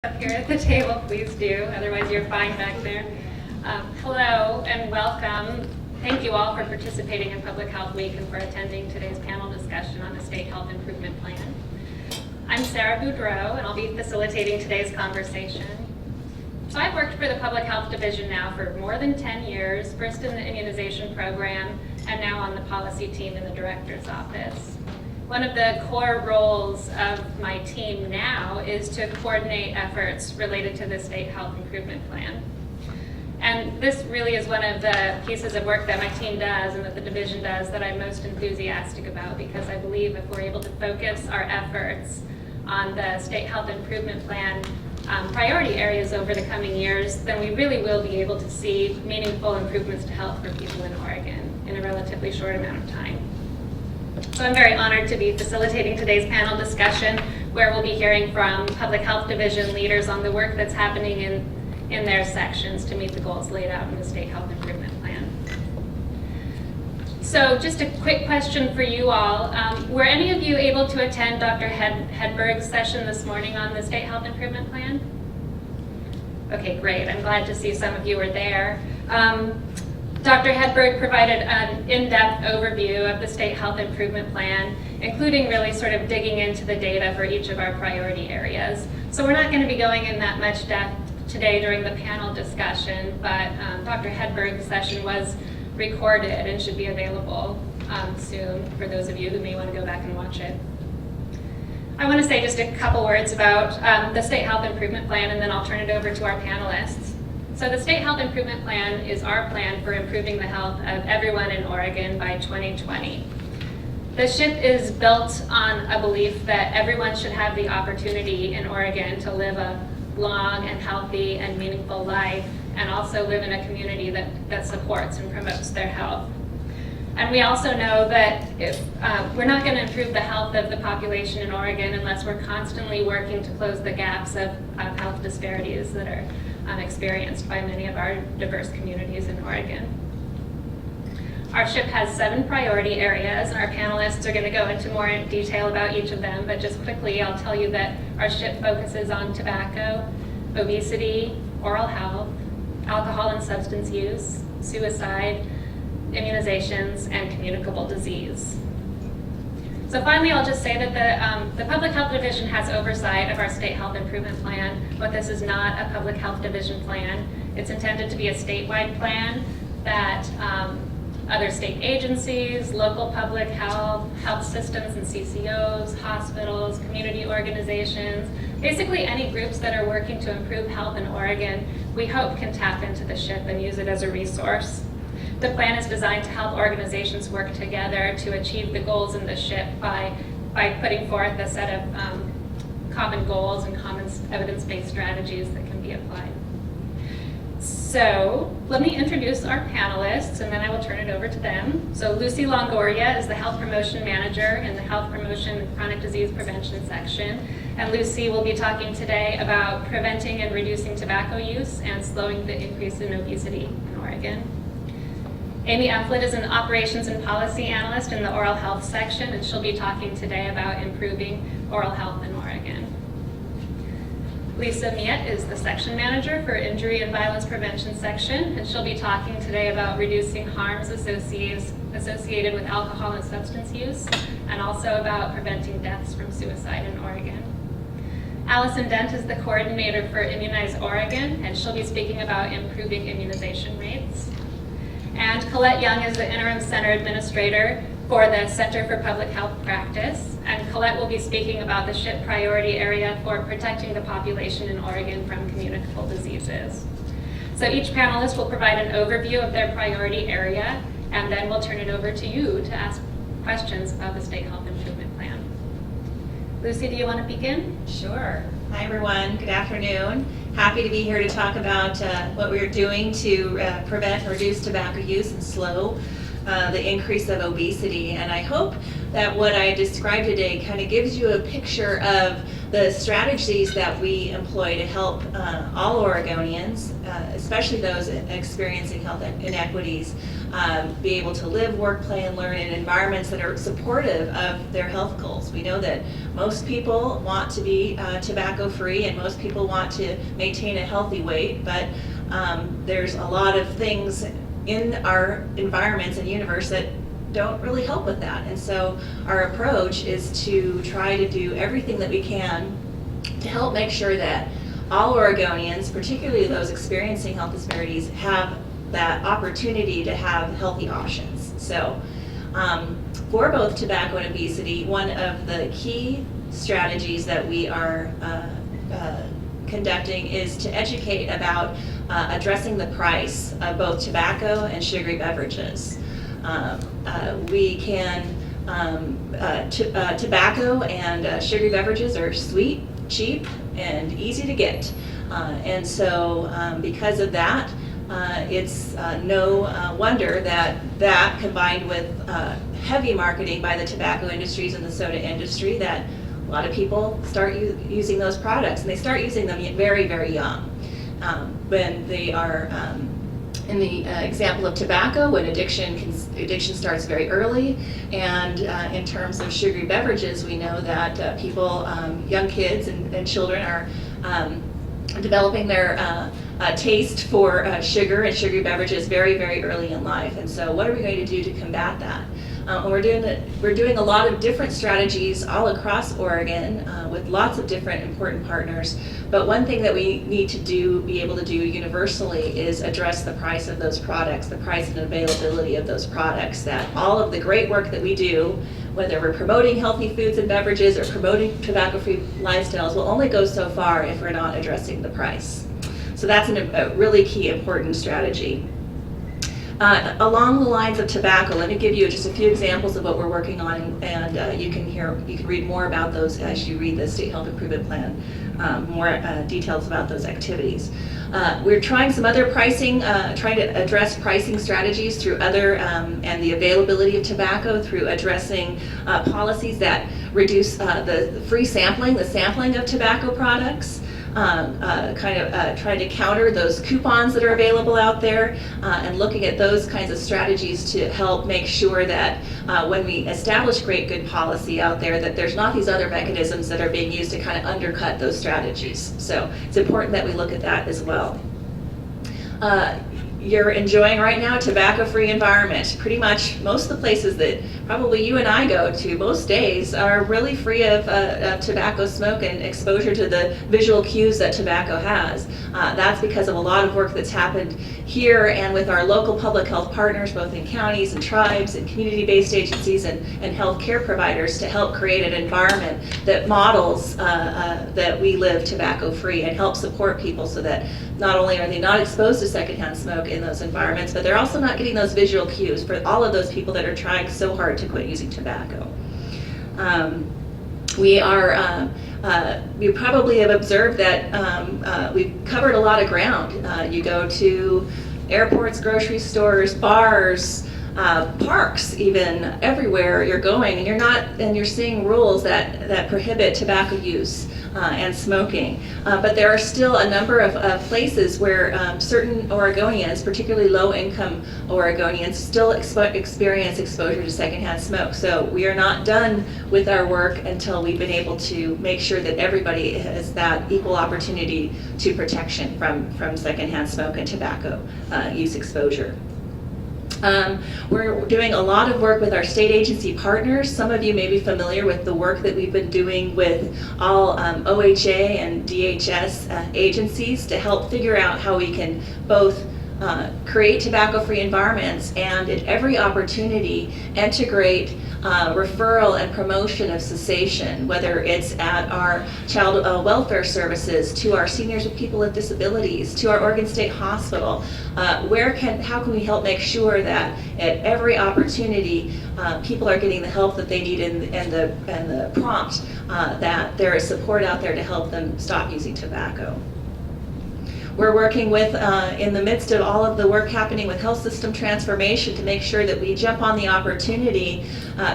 Up here at the table, please do. Otherwise, you're fine back there. Hello and welcome. Thank you all for participating in Public Health Week and for attending today's panel discussion on the State Health Improvement Plan. I'm Sara Beaudrault, and I'll be facilitating today's conversation. So I've worked for the Public Health Division now for more than 10 years, first in the immunization program, and now on the policy team in the director's office. One of the core roles of my team now is to coordinate efforts related to the State Health Improvement Plan. And this really is one of the pieces of work that my team does and that the division does that I'm most enthusiastic about, because I believe if we're able to focus our efforts on the State Health Improvement Plan priority areas over the coming years, then we really will be able to see meaningful improvements to health for people in Oregon in a relatively short amount of time. So I'm very honored to be facilitating today's panel discussion, where we'll be hearing from Public Health Division leaders on the work that's happening in their sections to meet the goals laid out in the State Health Improvement Plan. So just a quick question for you all. Were any of you able to attend Dr. Hedberg's session this morning on the State Health Improvement Plan? Okay, great. I'm glad to see some of you were there. Dr. Hedberg provided an in-depth overview of the State Health Improvement Plan, including really sort of digging into the data for each of our priority areas. So we're not going to be going in that much depth today during the panel discussion, but Dr. Hedberg's session was recorded and should be available soon for those of you who may want to go back and watch it. I want to say just a couple words about the State Health Improvement Plan, and then I'll turn it over to our panelists. So the State Health Improvement Plan is our plan for improving the health of everyone in Oregon by 2020. The SHIP is built on a belief that everyone should have the opportunity in Oregon to live a long and healthy and meaningful life, and also live in a community that supports and promotes their health. And we also know that if we're not going to improve the health of the population in Oregon unless we're constantly working to close the gaps of health disparities that are experienced by many of our diverse communities in Oregon. Our SHIP has 7 priority areas, and our panelists are going to go into more detail about each of them, but just quickly I'll tell you that our SHIP focuses on tobacco, obesity, oral health, alcohol and substance use, suicide, immunizations, and communicable disease. So finally, I'll just say that the Public Health Division has oversight of our State Health Improvement Plan, but this is not a Public Health Division plan. It's intended to be a statewide plan that other state agencies, local public health systems and CCOs, hospitals, community organizations, basically any groups that are working to improve health in Oregon, we hope can tap into the SHIP and use it as a resource. The plan is designed to help organizations work together to achieve the goals in the SHIP by putting forth a set of common goals and common evidence-based strategies that can be applied. So let me introduce our panelists, and then I will turn it over to them. So Luci Longoria is the Health Promotion Manager in the Health Promotion and Chronic Disease Prevention section. And Luci will be talking today about preventing and reducing tobacco use and slowing the increase in obesity in Oregon. Amy Umphlett is an Operations and Policy Analyst in the Oral Health section, and she'll be talking today about improving oral health in Oregon. Lisa Millet is the Section Manager for Injury and Violence Prevention section, and she'll be talking today about reducing harms associated with alcohol and substance use, and also about preventing deaths from suicide in Oregon. Allison Dent is the Coordinator for Immunize Oregon, and she'll be speaking about improving immunization rates. And Collette Young is the Interim Center Administrator for the Center for Public Health Practice. And Collette will be speaking about the SHIP priority area for protecting the population in Oregon from communicable diseases. So each panelist will provide an overview of their priority area, and then we'll turn it over to you to ask questions about the State Health Improvement Plan. Luci, do you want to begin? Sure. Hi, everyone. Good afternoon. Happy to be here to talk about what we're doing to prevent and reduce tobacco use and slow the increase of obesity. And I hope that what I described today kind of gives you a picture of the strategies that we employ to help all Oregonians, especially those experiencing health inequities, be able to live, work, play, and learn in environments that are supportive of their health goals. We know that most people want to be tobacco-free, and most people want to maintain a healthy weight, but there's a lot of things in our environments and universe that don't really help with that. And so our approach is to try to do everything that we can to help make sure that all Oregonians, particularly those experiencing health disparities, have that opportunity to have healthy options. So for both tobacco and obesity, one of the key strategies that we are conducting is to educate about addressing the price of both tobacco and sugary beverages. We can, tobacco and sugary beverages are sweet, cheap, and easy to get. And so because of that, it's no wonder that combined with heavy marketing by the tobacco industries and the soda industry, that a lot of people start using those products, and they start using them very, very young. When they are, in the example of tobacco, when addiction starts very early, and in terms of sugary beverages, we know that people, young kids and children are developing their taste for sugar and sugary beverages very, very early in life. And so what are we going to do to combat that? We're doing a lot of different strategies all across Oregon with lots of different important partners. But one thing that we need to be able to do universally is address the price of those products, the price and availability of those products. That all of the great work that we do, whether we're promoting healthy foods and beverages or promoting tobacco-free lifestyles, will only go so far if we're not addressing the price. So that's a really key important strategy. Along the lines of tobacco, let me give you just a few examples of what we're working on, and you can read more about those as you read the State Health Improvement Plan, more details about those activities. We're trying some other pricing, trying to address pricing strategies through other, and the availability of tobacco through addressing policies that reduce the free sampling, the sampling of tobacco products. Trying to counter those coupons that are available out there, and looking at those kinds of strategies to help make sure that when we establish great good policy out there, that there's not these other mechanisms that are being used to kind of undercut those strategies. So it's important that we look at that as well. You're enjoying right now a tobacco-free environment. Pretty much most of the places that probably you and I go to most days are really free of tobacco smoke and exposure to the visual cues that tobacco has. That's because of a lot of work that's happened here and with our local public health partners, both in counties and tribes and community-based agencies and healthcare providers, to help create an environment that models that we live tobacco-free and help support people so that not only are they not exposed to secondhand smoke in those environments, but they're also not getting those visual cues for all of those people that are trying so hard to quit using tobacco. We probably have observed that we've covered a lot of ground. You go to airports, grocery stores, bars, parks, even everywhere you're going, and you're seeing rules that prohibit tobacco use and smoking. But there are still a number of places where certain Oregonians, particularly low-income Oregonians, still experience exposure to secondhand smoke. So we are not done with our work until we've been able to make sure that everybody has that equal opportunity to protection from secondhand smoke and tobacco use exposure. We're doing a lot of work with our state agency partners. Some of you may be familiar with the work that we've been doing with all OHA and DHS agencies to help figure out how we can both create tobacco-free environments and at every opportunity integrate referral and promotion of cessation, whether it's at our child welfare services, to our seniors with people with disabilities, to our Oregon State Hospital. How can we help make sure that at every opportunity people are getting the help that they need and the prompt that there is support out there to help them stop using tobacco. We're working with, in the midst of all of the work happening with health system transformation, to make sure that we jump on the opportunity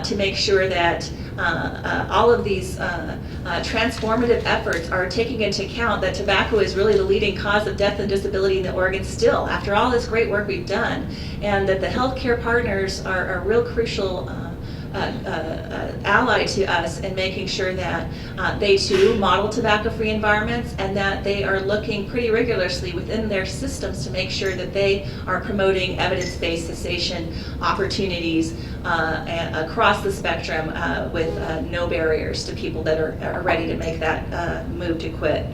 to make sure that all of these transformative efforts are taking into account that tobacco is really the leading cause of death and disability in Oregon still, after all this great work we've done, and that the healthcare partners are a real crucial ally to us in making sure that they too model tobacco-free environments, and that they are looking pretty rigorously within their systems to make sure that they are promoting evidence-based cessation opportunities across the spectrum with no barriers to people that are ready to make that move to quit.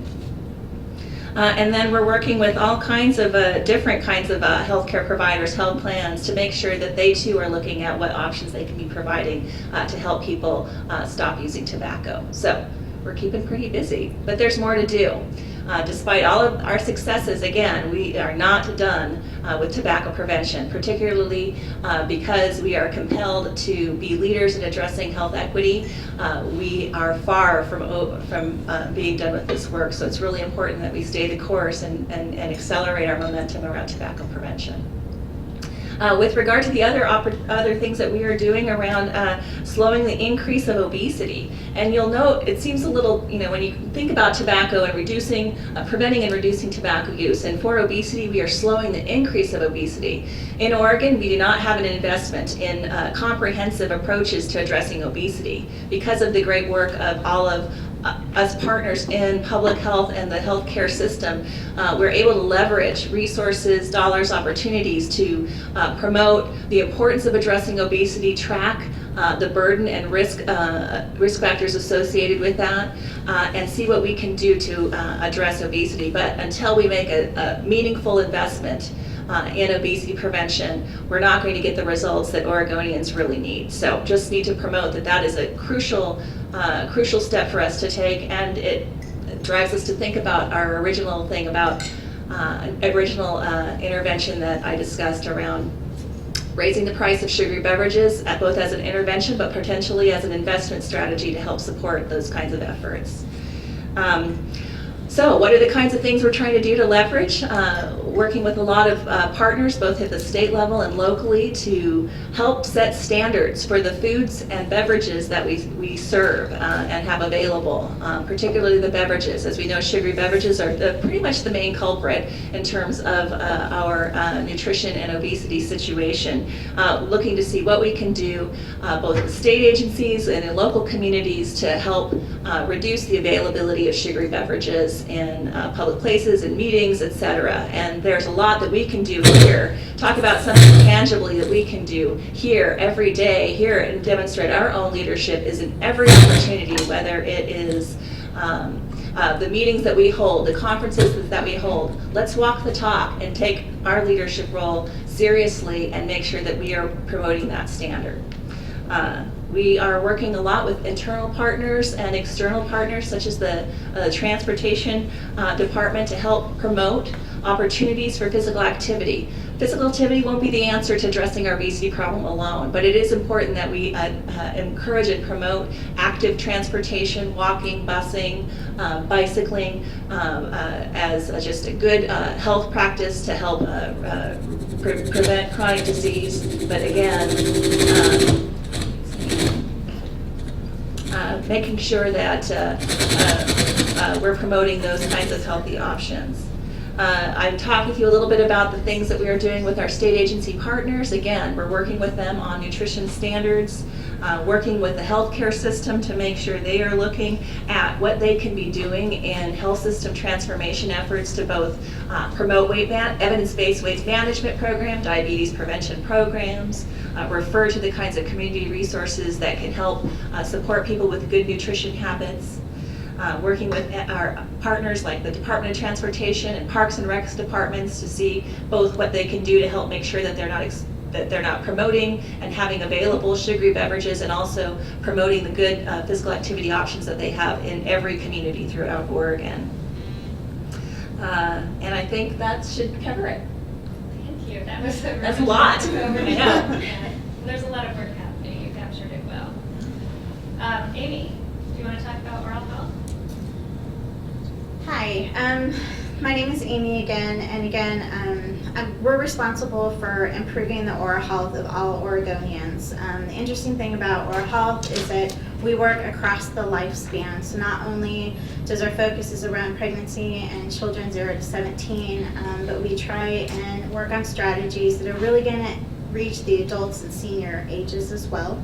And then we're working with all kinds of different kinds of healthcare providers, health plans, to make sure that they too are looking at what options they can be providing to help people stop using tobacco. So we're keeping pretty busy, but there's more to do. Despite all of our successes, again, we are not done with tobacco prevention, particularly because we are compelled to be leaders in addressing health equity. We are far from being done with this work, so it's really important that we stay the course and accelerate our momentum around tobacco prevention. With regard to the other things that we are doing around slowing the increase of obesity, and you'll note it seems a little, when you think about tobacco and reducing, preventing and reducing tobacco use, and for obesity we are slowing the increase of obesity. In Oregon, we do not have an investment in comprehensive approaches to addressing obesity because of the great work of all of us partners in public health and the healthcare system. We're able to leverage resources, dollars, opportunities to promote the importance of addressing obesity, track the burden and risk factors associated with that, and see what we can do to address obesity. But until we make a meaningful investment in obesity prevention, we're not going to get the results that Oregonians really need. So just need to promote that is a crucial step for us to take, and it drives us to think about our original thing about intervention that I discussed around raising the price of sugary beverages, both as an intervention but potentially as an investment strategy to help support those kinds of efforts. So what are the kinds of things we're trying to do to leverage? Working with a lot of partners, both at the state level and locally, to help set standards for the foods and beverages that we serve and have available, particularly the beverages. As we know, sugary beverages are pretty much the main culprit in terms of our nutrition and obesity situation. Looking to see what we can do, both with state agencies and in local communities, to help reduce the availability of sugary beverages in public places and meetings, etc. And there's a lot that we can do here. Talk about something tangibly that we can do here every day, here, and demonstrate our own leadership is in every opportunity, whether it is the meetings that we hold, the conferences that we hold. Let's walk the talk and take our leadership role seriously and make sure that we are promoting that standard. We are working a lot with internal partners and external partners, such as the transportation department, to help promote opportunities for physical activity. Physical activity won't be the answer to addressing our obesity problem alone, but it is important that we encourage and promote active transportation, walking, busing, bicycling, as just a good health practice to help prevent chronic disease. But again, making sure that we're promoting those kinds of healthy options. I've talked with you a little bit about the things that we are doing with our state agency partners. Again, we're working with them on nutrition standards, working with the healthcare system to make sure they are looking at what they can be doing in health system transformation efforts to both promote evidence-based weight management program, diabetes prevention programs, refer to the kinds of community resources that can help support people with good nutrition habits. Working with our partners like the Department of Transportation and Parks and Recs departments to see both what they can do to help make sure that they're not promoting and having available sugary beverages, and also promoting the good physical activity options that they have in every community throughout Oregon. And I think that should cover it. Thank you. That's a lot. Yeah. There's a lot of work happening. You captured it well. Amy, do you want to talk about oral health? Hi. My name is Amy again, and we're responsible for improving the oral health of all Oregonians. The interesting thing about oral health is that we work across the lifespan, so not only does our focus is around pregnancy and children 0 to 17, but we try and work on strategies that are really going to reach the adults and senior ages as well.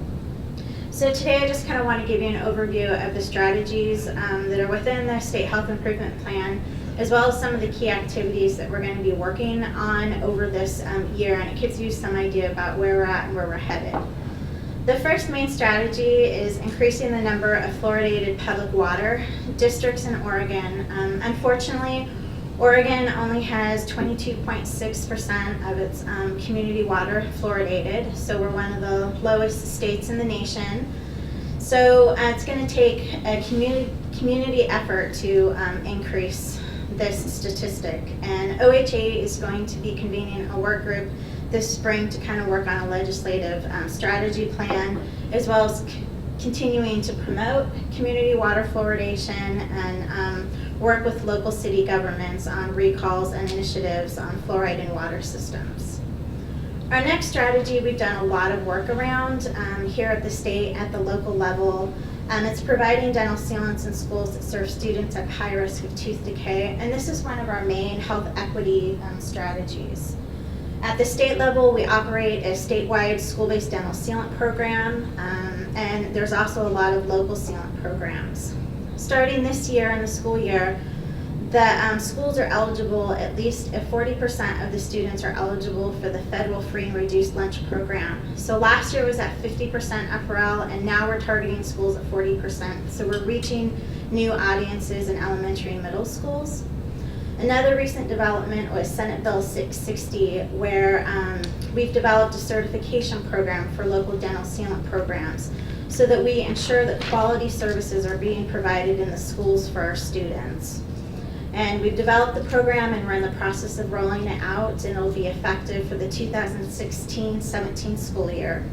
So today I just kind of want to give you an overview of the strategies that are within the State Health Improvement Plan, as well as some of the key activities that we're going to be working on over this year, and it gives you some idea about where we're at and where we're headed. The first main strategy is increasing the number of fluoridated public water districts in Oregon. Unfortunately, Oregon only has 22.6% of its community water fluoridated, so we're one of the lowest states in the nation. So it's going to take a community effort to increase this statistic, and OHA is going to be convening a work group this spring to kind of work on a legislative strategy plan, as well as continuing to promote community water fluoridation and work with local city governments on recalls and initiatives on fluoride in water systems. Our next strategy we've done a lot of work around here at the state, at the local level. It's providing dental sealants in schools that serve students at high risk of tooth decay, and this is one of our main health equity strategies. At the state level, we operate a statewide school-based dental sealant program, and there's also a lot of local sealant programs. Starting this year in the school year, the schools are eligible, at least if 40% of the students are eligible for the federal free and reduced lunch program. So last year was at 50% FRL, and now we're targeting schools at 40%. So we're reaching new audiences in elementary and middle schools. Another recent development was Senate Bill 660, where we've developed a certification program for local dental sealant programs so that we ensure that quality services are being provided in the schools for our students. And we've developed the program and we're in the process of rolling it out, and it'll be effective for the 2016-17 school year.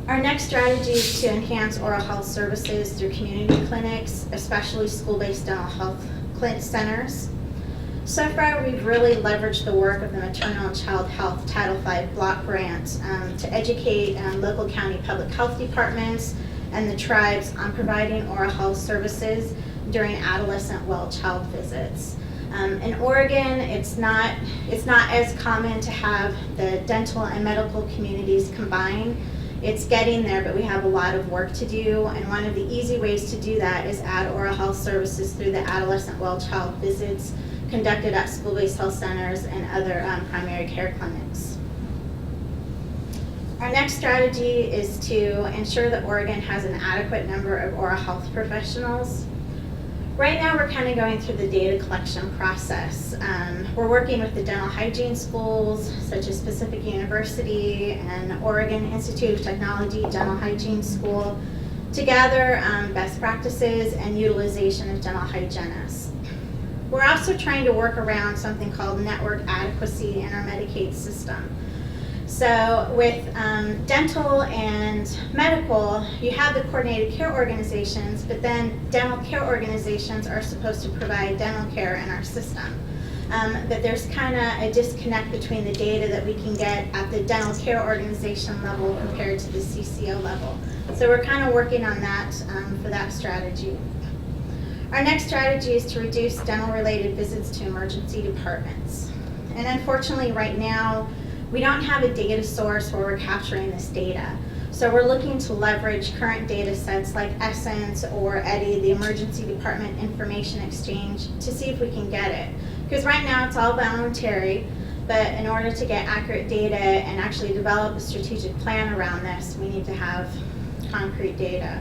Our next strategy is to enhance oral health services through community clinics, especially school-based dental health clinic centers. So far, we've really leveraged the work of the Maternal and Child Health Title V block grant to educate local county public health departments and the tribes on providing oral health services during adolescent well child visits. In Oregon, it's not as common to have the dental and medical communities combine. It's getting there, but we have a lot of work to do, and one of the easy ways to do that is add oral health services through the adolescent well child visits conducted at school-based health centers and other primary care clinics. Our next strategy is to ensure that Oregon has an adequate number of oral health professionals. Right now, we're kind of going through the data collection process. We're working with the dental hygiene schools, such as Pacific University and Oregon Institute of Technology Dental Hygiene School, to gather best practices and utilization of dental hygienists. We're also trying to work around something called network adequacy in our Medicaid system. So with dental and medical, you have the coordinated care organizations, but then dental care organizations are supposed to provide dental care in our system. But there's kind of a disconnect between the data that we can get at the dental care organization level compared to the CCO level. So we're kind of working on that for that strategy. Our next strategy is to reduce dental-related visits to emergency departments. And unfortunately, right now, we don't have a data source where we're capturing this data. So we're looking to leverage current data sets like Essence or EDDI, the Emergency Department Information Exchange, to see if we can get it. Because right now it's all voluntary, but in order to get accurate data and actually develop a strategic plan around this, we need to have concrete data.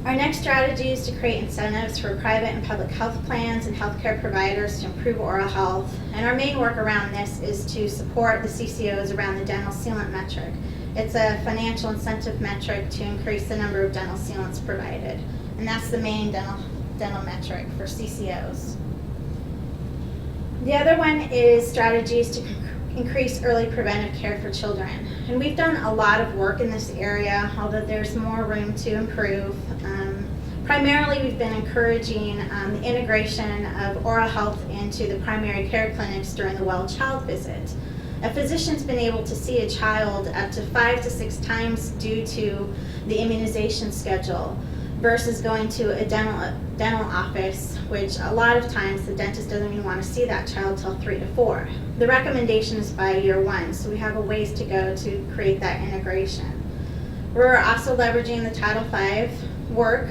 Our next strategy is to create incentives for private and public health plans and healthcare providers to improve oral health. And our main work around this is to support the CCOs around the dental sealant metric. It's a financial incentive metric to increase the number of dental sealants provided. And that's the main dental metric for CCOs. The other one is strategies to increase early preventive care for children. And we've done a lot of work in this area, although there's more room to improve. Primarily, we've been encouraging the integration of oral health into the primary care clinics during the well-child visit. A physician's been able to see a child up to 5 to 6 times due to the immunization schedule versus going to a dental office, which a lot of times the dentist doesn't even want to see that child till 3 to 4. The recommendation is by year 1, so we have a ways to go to create that integration. We're also leveraging the Title V work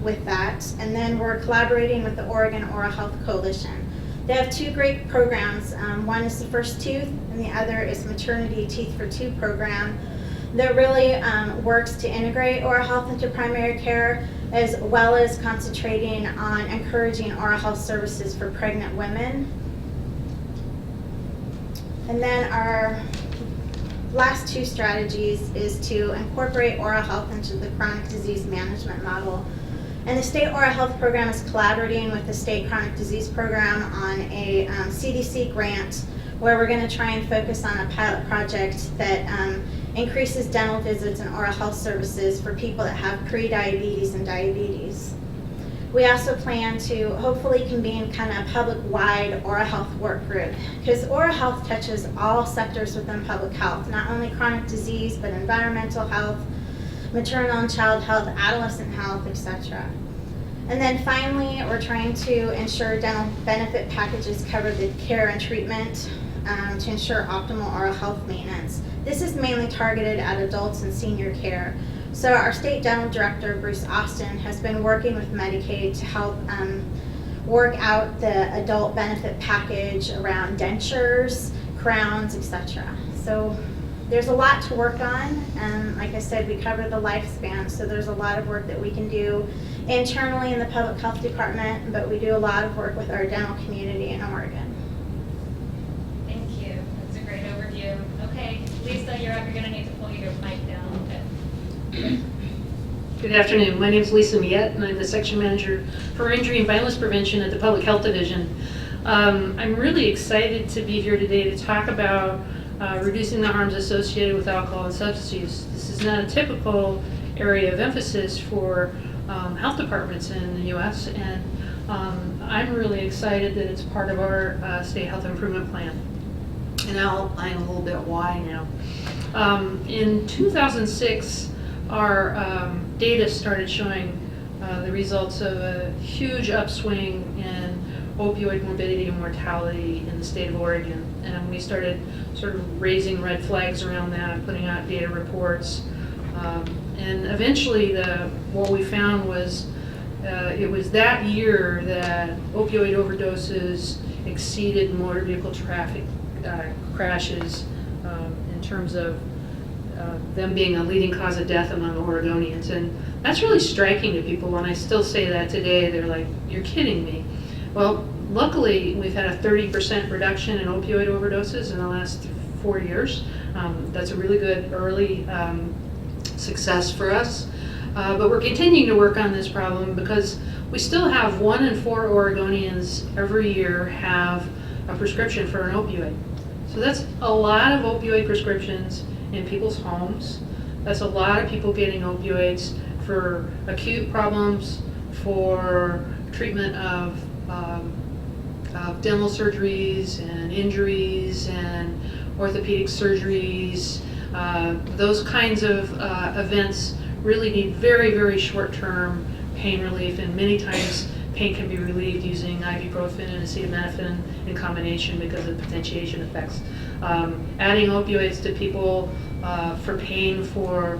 with that, and then we're collaborating with the Oregon Oral Health Coalition. They have 2 great programs. One is the First Tooth, and the other is Maternity Teeth for Two program that really works to integrate oral health into primary care, as well as concentrating on encouraging oral health services for pregnant women. And then our last 2 strategies is to incorporate oral health into the chronic disease management model. And the state oral health program is collaborating with the state chronic disease program on a CDC grant where we're going to try and focus on a pilot project that increases dental visits and oral health services for people that have pre-diabetes and diabetes. We also plan to hopefully convene kind of a public-wide oral health work group, because oral health touches all sectors within public health, not only chronic disease, but environmental health, maternal and child health, adolescent health, etc. And then finally, we're trying to ensure dental benefit packages cover the care and treatment to ensure optimal oral health maintenance. This is mainly targeted at adults and senior care. So our state dental director, Bruce Austin, has been working with Medicaid to help work out the adult benefit package around dentures, crowns, etc. So there's a lot to work on, and like I said, we cover the lifespan, so there's a lot of work that we can do internally in the public health department, but we do a lot of work with our dental community in Oregon. Thank you. That's a great overview. Okay, Lisa, you're up. You're going to need to pull your mic down a bit. Good afternoon. My name is Lisa Millet, and I'm the section manager for injury and violence prevention at the Public Health Division. I'm really excited to be here today to talk about reducing the harms associated with alcohol and substance use. This is not a typical area of emphasis for health departments in the U.S., and I'm really excited that it's part of our state health improvement plan. And I'll outline a little bit why now. In 2006, our data started showing the results of a huge upswing in opioid morbidity and mortality in the state of Oregon. And we started sort of raising red flags around that, putting out data reports. And eventually what we found was it was that year that opioid overdoses exceeded motor vehicle traffic crashes in terms of them being a leading cause of death among Oregonians. And that's really striking to people. When I still say that today, they're like, "You're kidding me." Well, luckily, we've had a 30% reduction in opioid overdoses in the last 4 years. That's a really good early success for us. But we're continuing to work on this problem because we still have 1 in 4 Oregonians every year have a prescription for an opioid. So that's a lot of opioid prescriptions in people's homes. That's a lot of people getting opioids for acute problems, for treatment of dental surgeries and injuries and orthopedic surgeries. Those kinds of events really need very, very short-term pain relief, and many times pain can be relieved using ibuprofen and acetaminophen in combination because of potentiation effects. Adding opioids to people for pain for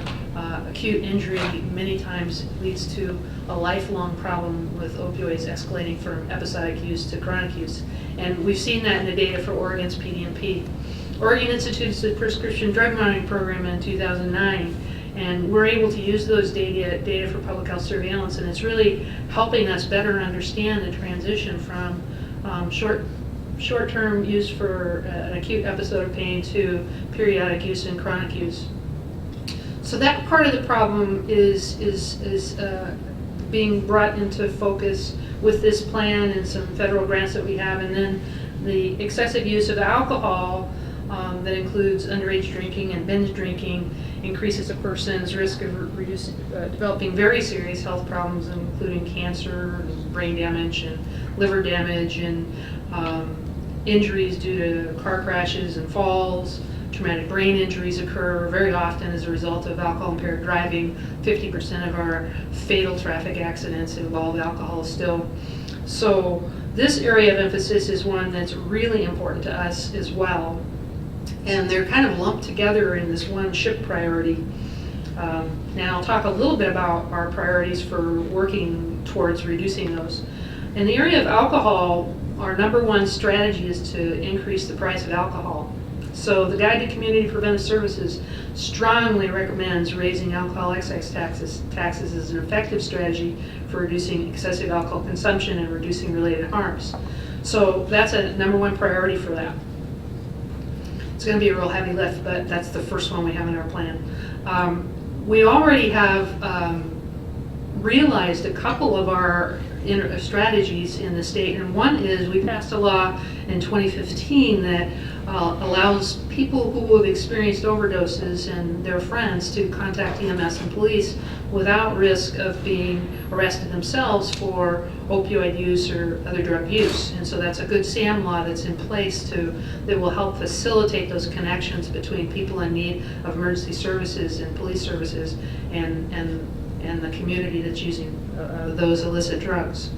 acute injury many times leads to a lifelong problem with opioids escalating from episodic use to chronic use. And we've seen that in the data for Oregon's PDMP. Oregon instituted a prescription drug monitoring program in 2009, and we're able to use those data for public health surveillance, and it's really helping us better understand the transition from short-term use for an acute episode of pain to periodic use and chronic use. So that part of the problem is being brought into focus with this plan and some federal grants that we have, and then the excessive use of alcohol that includes underage drinking and binge drinking, increases a person's risk of developing very serious health problems, including cancer, brain damage, and liver damage, and injuries due to car crashes and falls. Traumatic brain injuries occur very often as a result of alcohol-impaired driving. 50% of our fatal traffic accidents involve alcohol still. So this area of emphasis is one that's really important to us as well. And they're kind of lumped together in this one SHIP priority. Now I'll talk a little bit about our priorities for working towards reducing those. In the area of alcohol, our number one strategy is to increase the price of alcohol. So the Guide to Community Preventive Services strongly recommends raising alcohol excise taxes as an effective strategy for reducing excessive alcohol consumption and reducing related harms. So that's a number one priority for that. It's going to be a real heavy lift, but that's the first one we have in our plan. We already have realized a couple of our strategies in the state, and one is we passed a law in 2015 that allows people who have experienced overdoses and their friends to contact EMS and police without risk of being arrested themselves for opioid use or other drug use. And so that's a good SAM law that's in place that will help facilitate those connections between people in need of emergency services and police services and the community that's using those illicit drugs.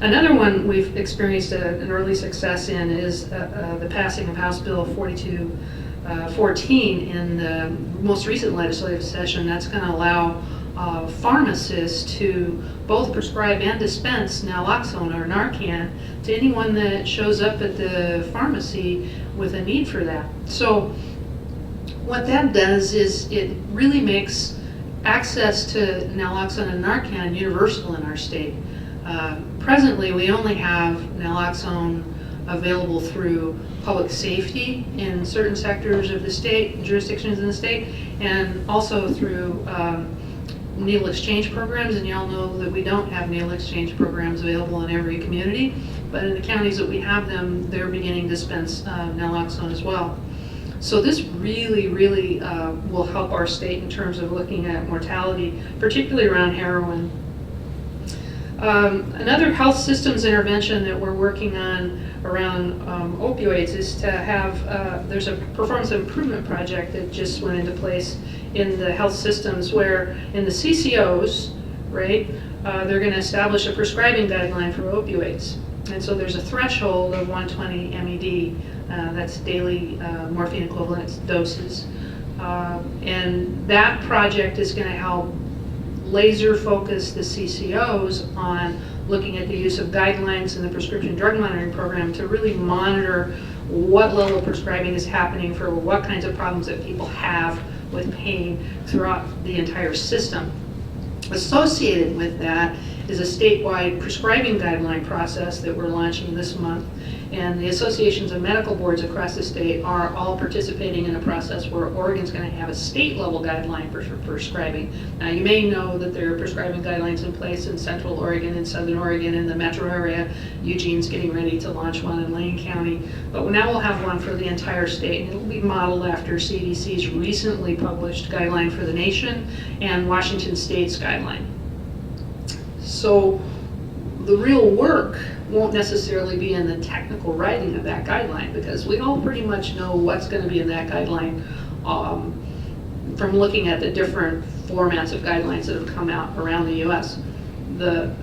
Another one we've experienced an early success in is the passing of House Bill 4214 in the most recent legislative session. That's going to allow pharmacists to both prescribe and dispense naloxone or Narcan to anyone that shows up at the pharmacy with a need for that. So what that does is it really makes access to naloxone and Narcan universal in our state. Presently, we only have naloxone available through public safety in certain sectors of the state, jurisdictions in the state, and also through needle exchange programs. And you all know that we don't have needle exchange programs available in every community, but in the counties that we have them, they're beginning to dispense naloxone as well. So this really, really will help our state in terms of looking at mortality, particularly around heroin. Another health systems intervention that we're working on around opioids is to have, there's a performance improvement project that just went into place in the health systems where in the CCOs, right, they're going to establish a prescribing guideline for opioids. And so there's a threshold of 120 MED, that's daily morphine equivalent doses. And that project is going to help laser focus the CCOs on looking at the use of guidelines in the prescription drug monitoring program to really monitor what level of prescribing is happening for what kinds of problems that people have with pain throughout the entire system. Associated with that is a statewide prescribing guideline process that we're launching this month. And the associations of medical boards across the state are all participating in a process where Oregon's going to have a state level guideline for prescribing. Now you may know that there are prescribing guidelines in place in Central Oregon and Southern Oregon in the metro area. Eugene's getting ready to launch one in Lane County. But now we'll have one for the entire state, and it'll be modeled after CDC's recently published guideline for the nation and Washington State's guideline. So the real work won't necessarily be in the technical writing of that guideline, because we all pretty much know what's going to be in that guideline from looking at the different formats of guidelines that have come out around the U.S. The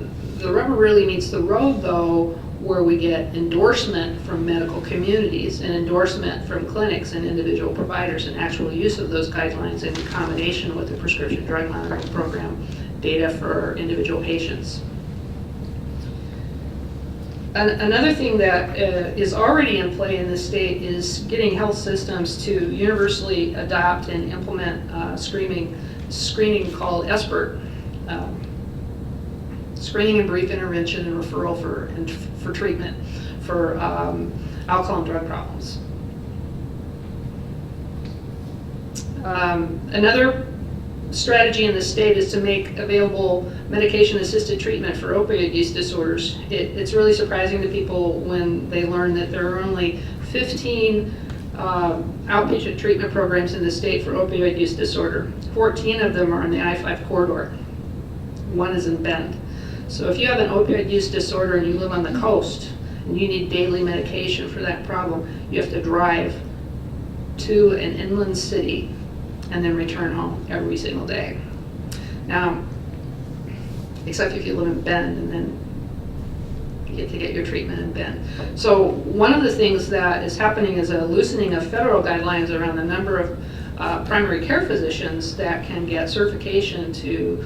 rubber really meets the road, though, where we get endorsement from medical communities and endorsement from clinics and individual providers and actual use of those guidelines in combination with the prescription drug monitoring program data for individual patients. Another thing that is already in play in the state is getting health systems to universally adopt and implement screening called SBIRT, screening and brief intervention and referral for treatment for alcohol and drug problems. Another strategy in the state is to make available medication-assisted treatment for opioid use disorders. It's really surprising to people when they learn that there are only 15 outpatient treatment programs in the state for opioid use disorder. 14 of them are in the I-5 corridor. 1 is in Bend. So if you have an opioid use disorder and you live on the coast and you need daily medication for that problem, you have to drive to an inland city and then return home every single day. Now, except if you live in Bend, and then you get to get your treatment in Bend. So one of the things that is happening is a loosening of federal guidelines around the number of primary care physicians that can get certification to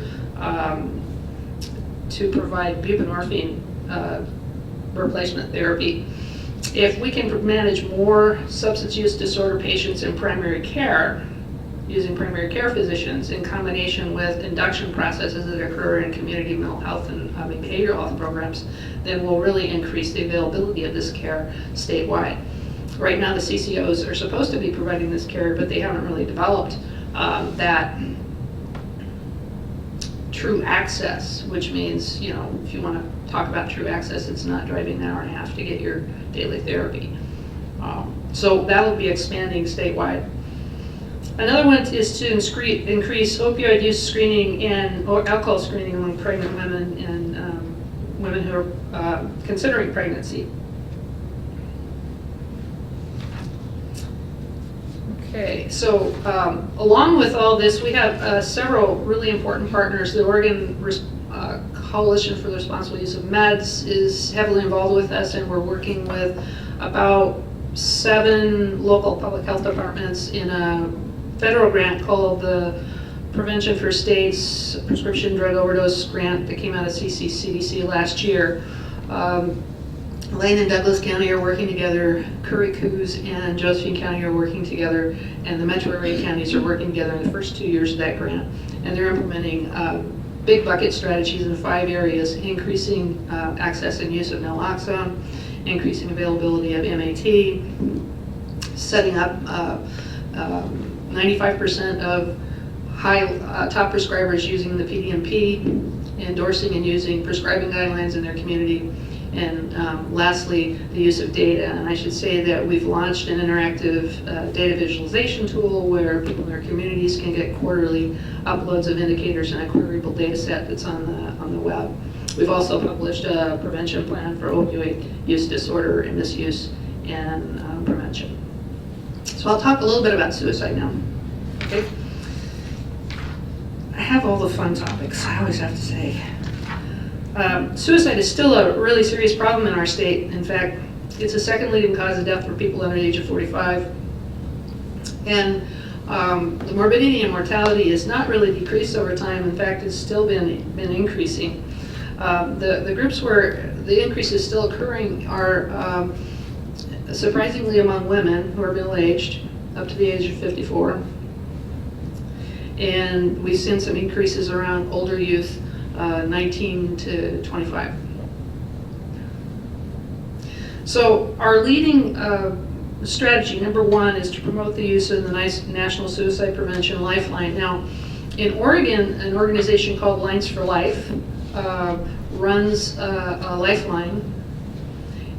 provide buprenorphine replacement therapy. If we can manage more substance use disorder patients in primary care, using primary care physicians in combination with induction processes that occur in community mental health and behavioral health programs, then we'll really increase the availability of this care statewide. Right now, the CCOs are supposed to be providing this care, but they haven't really developed that true access, which means, you know, if you want to talk about true access, it's not driving an hour and a half to get your daily therapy. So that'll be expanding statewide. Another one is to increase opioid use screening and alcohol screening among pregnant women and women who are considering pregnancy. Okay, so along with all this, we have several really important partners. The Oregon Coalition for the Responsible Use of Meds is heavily involved with us, and we're working with about 7 local public health departments in a federal grant called the Prevention for States Prescription Drug Overdose Grant that came out of CDC last year. Lane and Douglas County are working together, Curry Coos and Josephine County are working together, and the metro area counties are working together in the first 2 years of that grant. And they're implementing big bucket strategies in 5 areas: increasing access and use of naloxone, increasing availability of MAT, setting up 95% of top prescribers using the PDMP, endorsing and using prescribing guidelines in their community, and lastly, the use of data. And I should say that we've launched an interactive data visualization tool where people in their communities can get quarterly uploads of indicators in a queryable data set that's on the web. We've also published a prevention plan for opioid use disorder and misuse and prevention. So I'll talk a little bit about suicide now. Okay. I have all the fun topics, I always have to say. Suicide is still a really serious problem in our state. In fact, it's the second leading cause of death for people under the age of 45. And the morbidity and mortality has not really decreased over time. In fact, it's still been increasing. The groups where the increase is still occurring are surprisingly among women who are middle-aged, up to the age of 54. And we've seen some increases around older youth, 19 to 25. So our leading strategy, number 1, is to promote the use of the National Suicide Prevention Lifeline. Now, in Oregon, an organization called Lines for Life runs a lifeline.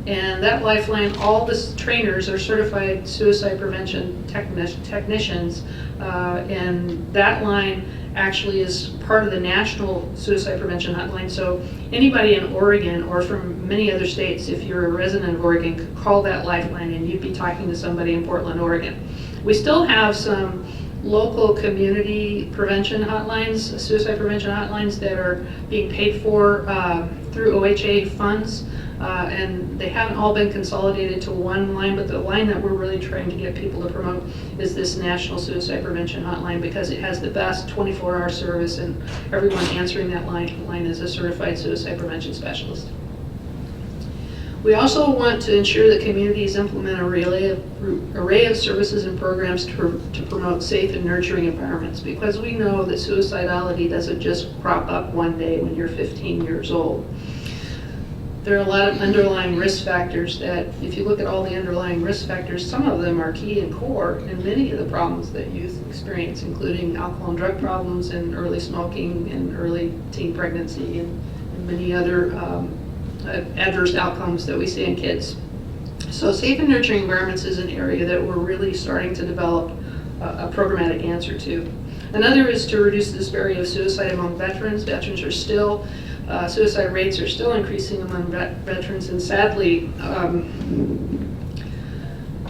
And that lifeline, all the trainers are certified suicide prevention technicians, and that line actually is part of the National Suicide Prevention Hotline. So anybody in Oregon or from many other states, if you're a resident of Oregon, could call that lifeline and you'd be talking to somebody in Portland, Oregon. We still have some local community prevention hotlines, suicide prevention hotlines that are being paid for through OHA funds. And they haven't all been consolidated to one line, but the line that we're really trying to get people to promote is this National Suicide Prevention Hotline, because it has the best 24-hour service, and everyone answering that line is a certified suicide prevention specialist. We also want to ensure that communities implement an array of services and programs to promote safe and nurturing environments, because we know that suicidality doesn't just crop up one day when you're 15 years old. There are a lot of underlying risk factors that, if you look at all the underlying risk factors, some of them are key and core in many of the problems that youth experience, including alcohol and drug problems and early smoking and early teen pregnancy and many other adverse outcomes that we see in kids. So safe and nurturing environments is an area that we're really starting to develop a programmatic answer to. Another is to reduce the disparity of suicide among veterans. Veterans are still, suicide rates are still increasing among veterans, and sadly,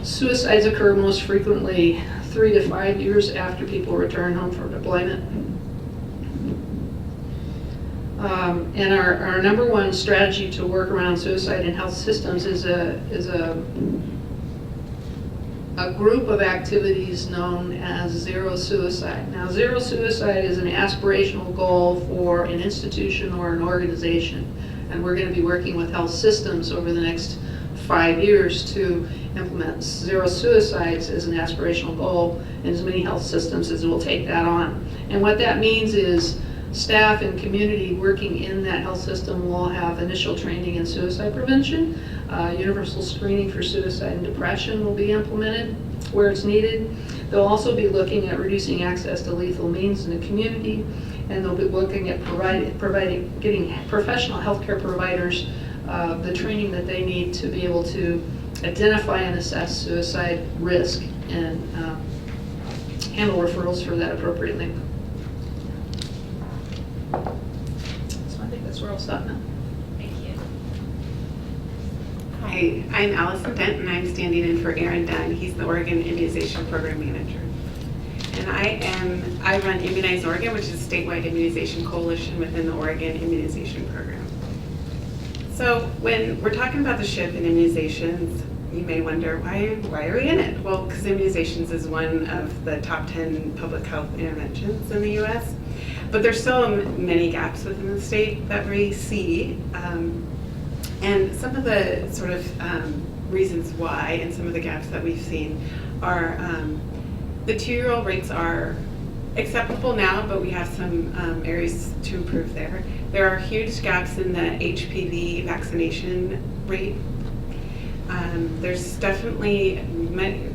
suicides occur most frequently 3 to 5 years after people return home from deployment. And our number one strategy to work around suicide in health systems is a group of activities known as zero suicide. Now, zero suicide is an aspirational goal for an institution or an organization, and we're going to be working with health systems over the next 5 years to implement zero suicides as an aspirational goal in as many health systems as will take that on. And what that means is staff and community working in that health system will have initial training in suicide prevention. Universal screening for suicide and depression will be implemented where it's needed. They'll also be looking at reducing access to lethal means in the community, and they'll be looking at getting professional healthcare providers the training that they need to be able to identify and assess suicide risk and handle referrals for that appropriately. So I think that's where I'll stop now. Thank you. Hi, I'm Allison Dent, and I'm standing in for Aaron Dunn. He's the Oregon Immunization Program Manager. And I run Immunize Oregon, which is a statewide immunization coalition within the Oregon Immunization Program. So when we're talking about the shift in immunizations, you may wonder, why are we in it? Well, because immunizations is one of the top 10 public health interventions in the U.S., but there's still many gaps within the state that we see. And some of the sort of reasons why and some of the gaps that we've seen are the 2-year-old rates are acceptable now, but we have some areas to improve there. There are huge gaps in the HPV vaccination rate. There's definitely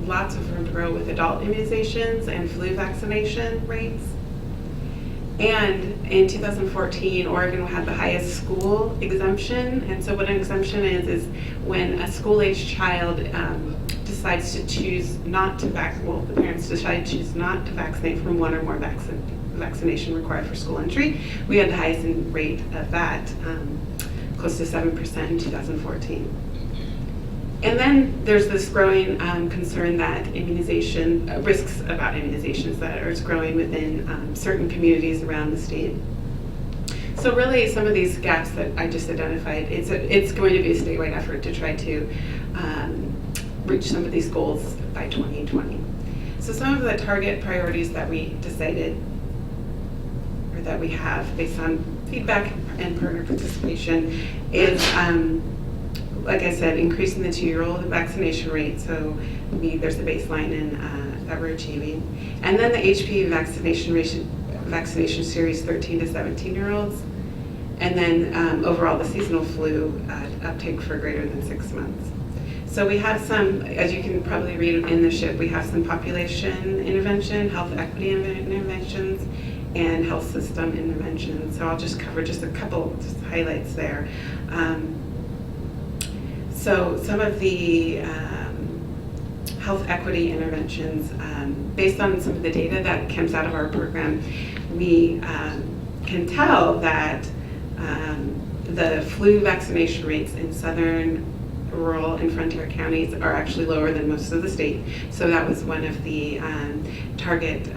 lots of room to grow with adult immunizations and flu vaccination rates. And in 2014, Oregon had the highest school exemption. And so what an exemption is when a school-aged child decides to choose not to the parents decide to choose not to vaccinate from one or more vaccination required for school entry. We had the highest rate of that, close to 7% in 2014. And then there's this growing concern that risks about immunizations that are growing within certain communities around the state. So really some of these gaps that I just identified, it's going to be a statewide effort to try to reach some of these goals by 2020. So some of the target priorities that we decided, or that we have based on feedback and partner participation is, like I said, increasing the 2-year-old vaccination rate. So there's a baseline that we're achieving. And then the HPV vaccination series 13 to 17-year-olds. And then overall the seasonal flu uptake for greater than 6 months. So we have some, as you can probably read in the SHIP, we have some population intervention, health equity interventions, and health system interventions. So I'll just cover just a couple just highlights there. So some of the health equity interventions, based on some of the data that comes out of our program, we can tell that the flu vaccination rates in southern, rural, and frontier counties are actually lower than most of the state. So that was one of the target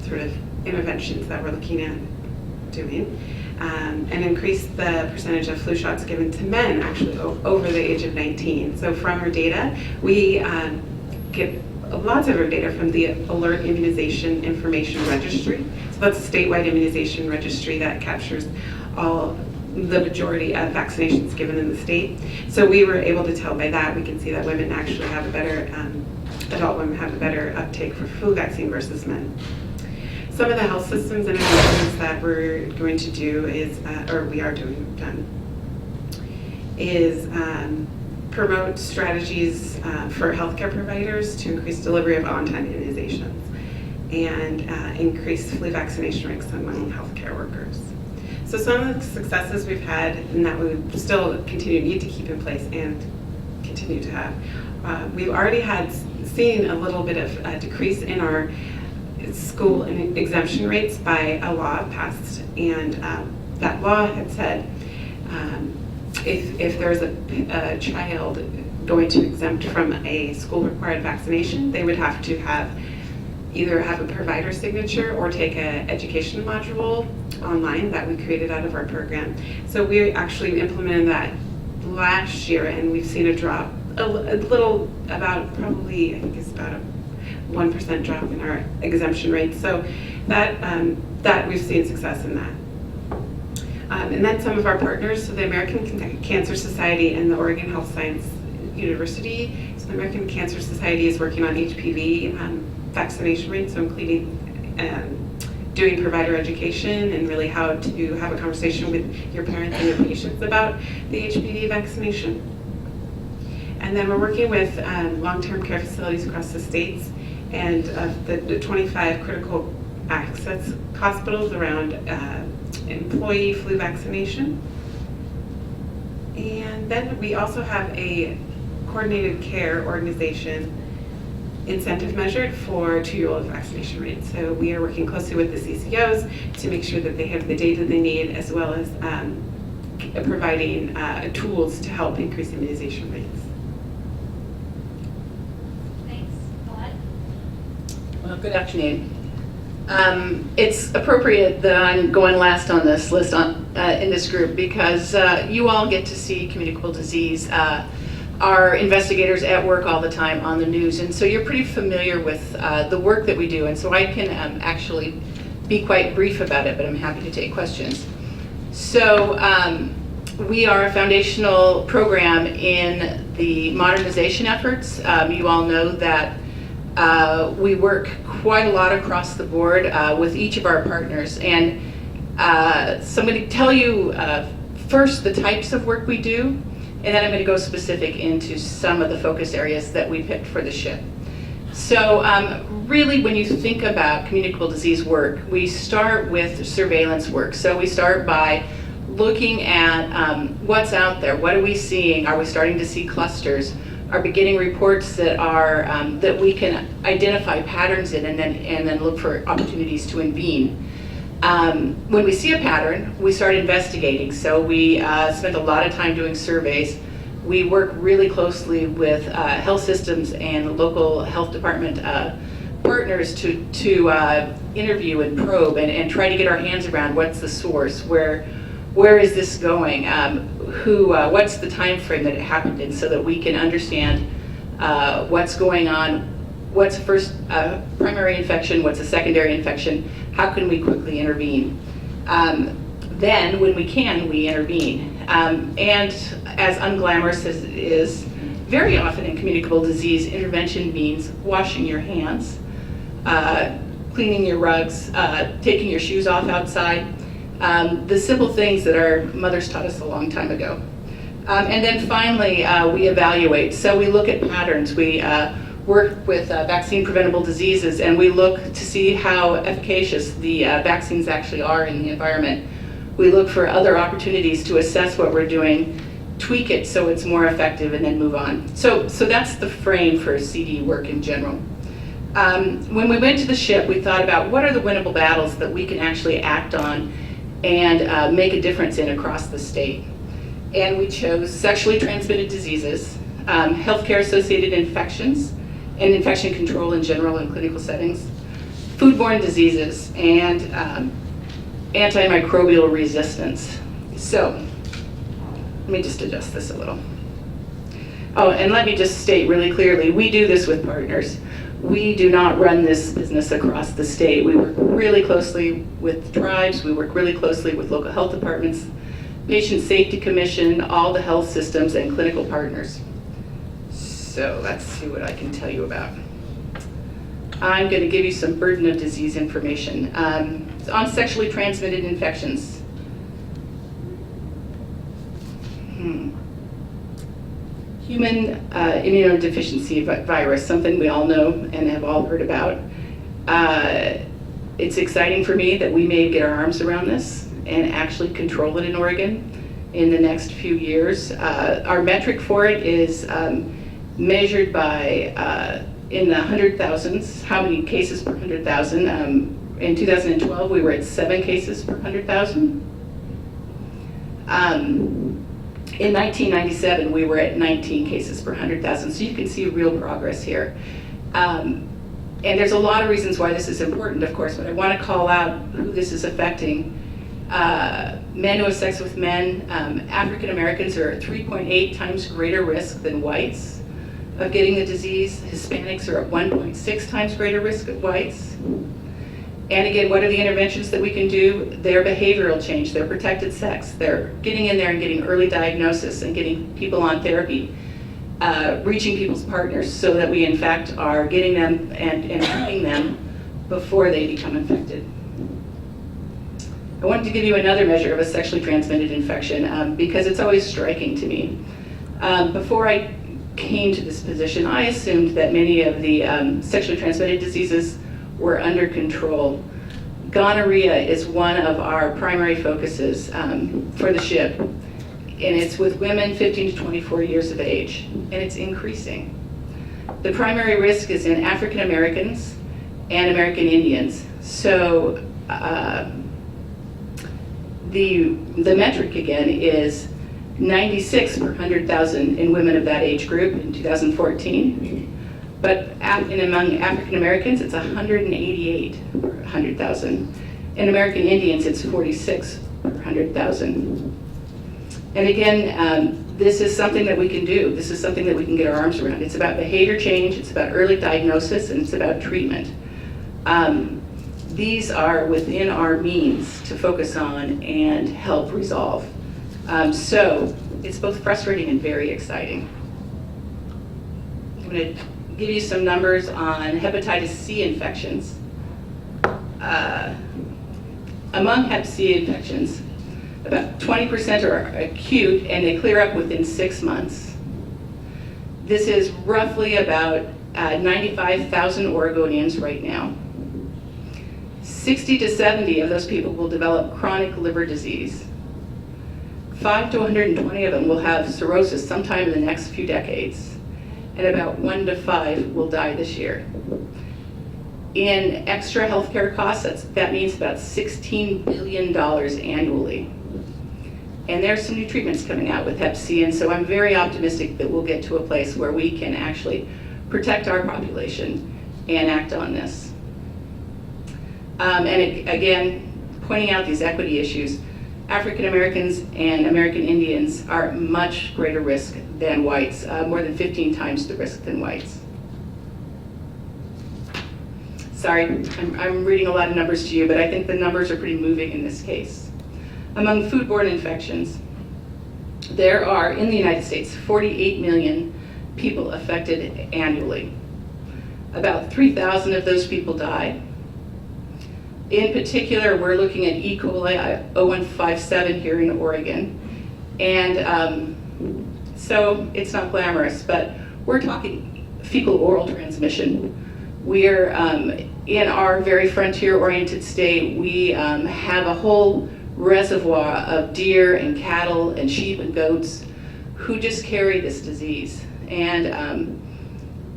sort of interventions that we're looking at doing. And increase the percentage of flu shots given to men actually over the age of 19. So from our data, we get lots of our data from the Alert Immunization Information Registry. So that's a statewide immunization registry that captures the majority of vaccinations given in the state. So we were able to tell by that, we can see that women actually have a better, adult women have a better uptake for flu vaccine versus men. Some of the health systems interventions that we're going to do is, or we are done, is promote strategies for healthcare providers to increase delivery of on-time immunizations and increase flu vaccination rates among healthcare workers. So some of the successes we've had and that we still continue to need to keep in place and continue to have. We've already seen a little bit of a decrease in our school and exemption rates by a law passed, and that law had said if there's a child going to exempt from a school required vaccination, they would have to either have a provider signature or take an education module online that we created out of our program. So we actually implemented that last year, and we've seen a drop, a little, about probably, I think it's about a 1% drop in our exemption rate. So that we've seen success in that. And then some of our partners, so the American Cancer Society and the Oregon Health Science University. So the American Cancer Society is working on HPV vaccination rates, so including doing provider education and really how to have a conversation with your parents and your patients about the HPV vaccination. And then we're working with long-term care facilities across the states and the 25 critical access hospitals around employee flu vaccination. And then we also have a coordinated care organization incentive measured for 2-year-old vaccination rates. So we are working closely with the CCOs to make sure that they have the data they need, as well as providing tools to help increase immunization rates. Thanks. Collette? Well, good afternoon. It's appropriate that I'm going last on this list in this group because you all get to see communicable disease. Our investigators at work all the time on the news, and so you're pretty familiar with the work that we do, and so I can actually be quite brief about it, but I'm happy to take questions. So we are a foundational program in the modernization efforts. You all know that we work quite a lot across the board with each of our partners, and so I'm going to tell you first the types of work we do, and then I'm going to go specific into some of the focus areas that we picked for the SHIP. So really, when you think about communicable disease work, we start with surveillance work. So we start by looking at what's out there. What are we seeing? Are we starting to see clusters? Are we getting reports that are that we can identify patterns in, and then look for opportunities to intervene? When we see a pattern, we start investigating. So we spend a lot of time doing surveys. We work really closely with health systems and local health department partners to interview and probe and try to get our hands around what's the source, where is this going, what's the time frame that it happened in, so that we can understand what's going on, what's a first primary infection, what's a secondary infection, how can we quickly intervene. Then, when we can, we intervene. And as unglamorous as it is, very often in communicable disease, intervention means washing your hands, cleaning your rugs, taking your shoes off outside, the simple things that our mothers taught us a long time ago. And then finally, we evaluate. So we look at patterns. We work with vaccine preventable diseases, and we look to see how efficacious the vaccines actually are in the environment. We look for other opportunities to assess what we're doing, tweak it so it's more effective, and then move on. So that's the frame for CD work in general. When we went to the SHIP, we thought about what are the winnable battles that we can actually act on and make a difference in across the state. And we chose sexually transmitted diseases, healthcare associated infections, and infection control in general in clinical settings, foodborne diseases, and antimicrobial resistance. So let me just adjust this a little. Oh, and let me just state really clearly, we do this with partners. We do not run this business across the state. We work really closely with tribes. We work really closely with local health departments, Patient Safety Commission, all the health systems, and clinical partners. So let's see what I can tell you about. I'm going to give you some burden of disease information on sexually transmitted infections. Human immunodeficiency virus, something we all know and have all heard about. It's exciting for me that we may get our arms around this and actually control it in Oregon. in the next few years. Our metric for it is measured by in the 100,000s, how many cases per 100,000. In 2012, we were at 7 cases per 100,000. In 1997, we were at 19 cases per 100,000, so you can see real progress here. And there's a lot of reasons why this is important, of course, but I want to call out who this is affecting. Men who have sex with men, African Americans are at 3.8 times greater risk than whites of getting the disease. Hispanics are at 1.6 times greater risk of whites. And again, what are the interventions that we can do? They're behavioral change, they're protected sex, they're getting in there and getting early diagnosis and getting people on therapy, reaching people's partners so that we in fact are getting them and treating them before they become infected. I wanted to give you another measure of a sexually transmitted infection because it's always striking to me. Before I came to this position, I assumed that many of the sexually transmitted diseases were under control. Gonorrhea is one of our primary focuses for the SHIP, and it's with women 15 to 24 years of age, and it's increasing. The primary risk is in African Americans and American Indians. So the metric again is 96 per 100,000 in women of that age group in 2014. But among African Americans, it's 188 per 100,000. In American Indians, it's 46 per 100,000. And again, this is something that we can do. This is something that we can get our arms around. It's about behavior change, it's about early diagnosis, and it's about treatment. These are within our means to focus on and help resolve. So it's both frustrating and very exciting. I'm going to give you some numbers on hepatitis C infections. Among hep C infections, about 20% are acute and they clear up within 6 months. This is roughly about 95,000 Oregonians right now. 60 to 70 of those people will develop chronic liver disease. 5 to 120 of them will have cirrhosis sometime in the next few decades. And about 1 to 5 will die this year. In extra healthcare costs, that means about $16 billion annually. And there's some new treatments coming out with hep C, and so I'm very optimistic that we'll get to a place where we can actually protect our population and act on this. Again, pointing out these equity issues, African Americans and American Indians are at much greater risk than whites, more than 15 times the risk than whites. Sorry, I'm reading a lot of numbers to you, but I think the numbers are pretty moving in this case. Among foodborne infections, there are, in the United States, 48 million people affected annually. About 3,000 of those people die. In particular, we're looking at E. coli 0157 here in Oregon. And so it's not glamorous, but we're talking fecal oral transmission. We're, in our very frontier-oriented state, we have a whole reservoir of deer and cattle and sheep and goats who just carry this disease. And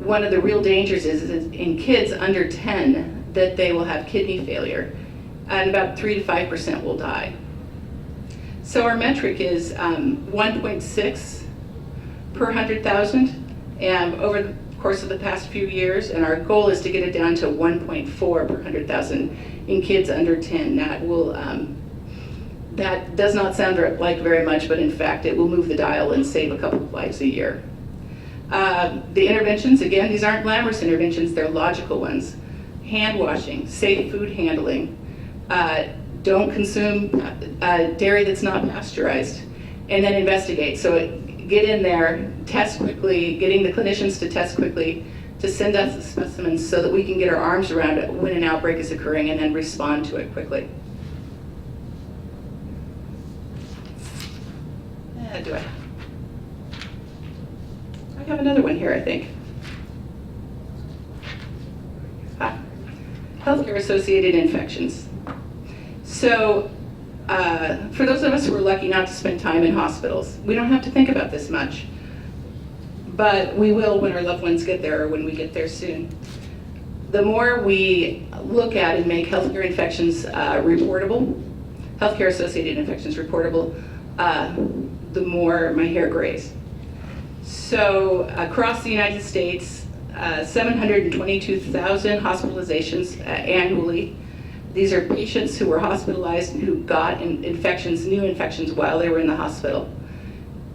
one of the real dangers is in kids under 10 that they will have kidney failure, and about 3 to 5% will die. So our metric is 1.6 per 100,000 over the course of the past few years, and our goal is to get it down to 1.4 per 100,000 in kids under 10. That will that does not sound like very much, but in fact it will move the dial and save a couple of lives a year. The interventions, again, these aren't glamorous interventions, they're logical ones. Hand washing, safe food handling, don't consume dairy that's not pasteurized, and then investigate. So get in there, test quickly, getting the clinicians to test quickly, to send us the specimens so that we can get our arms around it when an outbreak is occurring and then respond to it quickly. I have another one here, I think. Healthcare associated infections. So For those of us who are lucky not to spend time in hospitals, we don't have to think about this much. But we will when our loved ones get there or when we get there soon. The more we look at and make healthcare infections reportable, healthcare-associated infections reportable, the more my hair grays. So across the United States, 722,000 hospitalizations annually. These are patients who were hospitalized and who got infections, new infections, while they were in the hospital.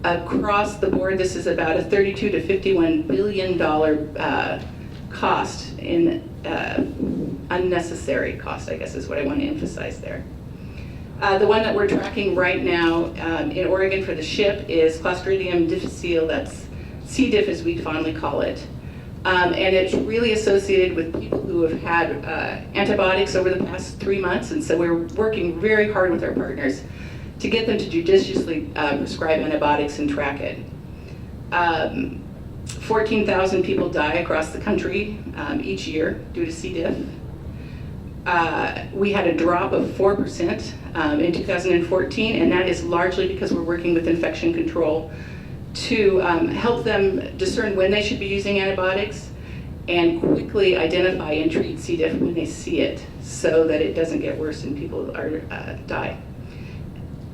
Across the board, this is about a $32 to $51 billion cost in unnecessary cost, I guess is what I want to emphasize there. The one that we're tracking right now in Oregon for the SHIP is Clostridium difficile, that's C. diff as we fondly call it. And it's really associated with people who have had antibiotics over the past 3 months, and so we're working very hard with our partners to get them to judiciously prescribe antibiotics and track it. 14,000 people die across the country each year due to C. diff. We had a drop of 4% in 2014, and that is largely because we're working with infection control to help them discern when they should be using antibiotics and quickly identify and treat C. diff when they see it so that it doesn't get worse and people die.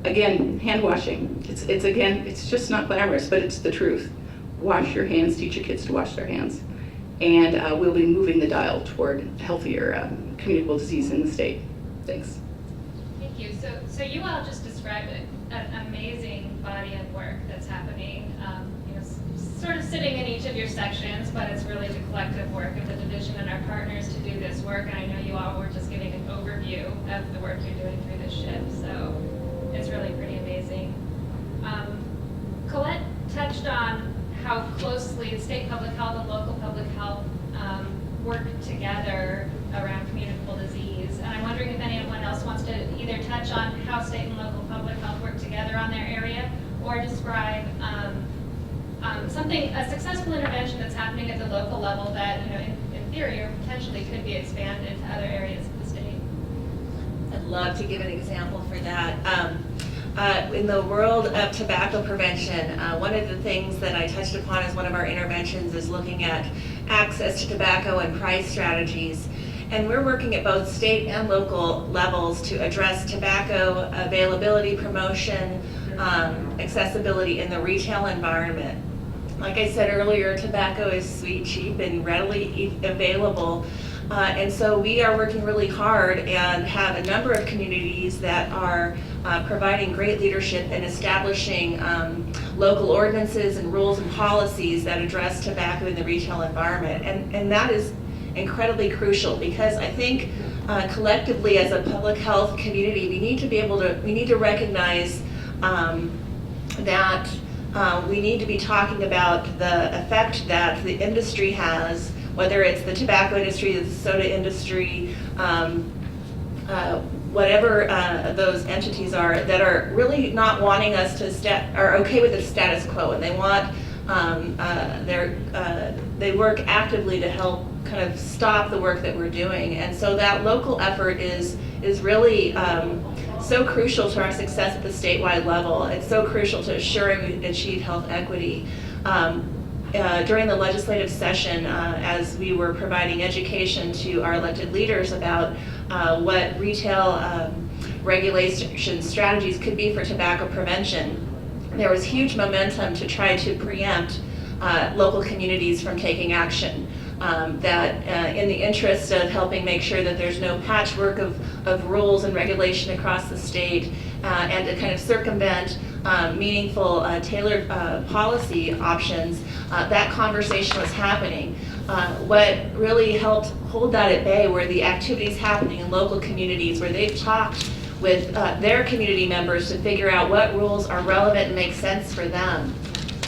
Again, hand washing. It's just not glamorous, but it's the truth. Wash your hands, teach your kids to wash their hands. And we'll be moving the dial toward healthier communicable disease in the state. Thanks. Thank you. So you all just described an amazing body of work that's happening, sort of sitting in each of your sections, but it's really the collective work of the division and our partners to do this work. And I know you all were just giving an overview of the work you're doing through this SHIP, so it's really pretty amazing. Collette touched on how closely state public health and local public health work together around communicable disease. And I'm wondering if anyone else wants to either touch on how state and local public health work together on their area, or describe a successful intervention that's happening at the local level that, in theory or potentially could be expanded to other areas of the state. I'd love to give an example for that. In the world of tobacco prevention, one of the things that I touched upon as one of our interventions is looking at access to tobacco and price strategies. And we're working at both state and local levels to address tobacco availability, promotion, accessibility in the retail environment. Like I said earlier, tobacco is sweet, cheap, and readily available. And so we are working really hard and have a number of communities that are providing great leadership and establishing local ordinances and rules and policies that address tobacco in the retail environment. And that is incredibly crucial, because I think collectively as a public health community, we need to recognize that we need to be talking about the effect that the industry has, whether it's the tobacco industry, the soda industry, whatever those entities are, that are really not wanting us to are okay with the status quo, and they want they work actively to help kind of stop the work that we're doing. And so that local effort is really so crucial to our success at the statewide level. It's so crucial to assuring we achieve health equity. During the legislative session, as we were providing education to our elected leaders about what retail regulation strategies could be for tobacco prevention, there was huge momentum to try to preempt local communities from taking action. That in the interest of helping make sure that there's no patchwork of rules and regulation across the state, and to kind of circumvent meaningful tailored policy options, that conversation was happening. What really helped hold that at bay were the activities happening in local communities where they've talked with their community members to figure out what rules are relevant and make sense for them.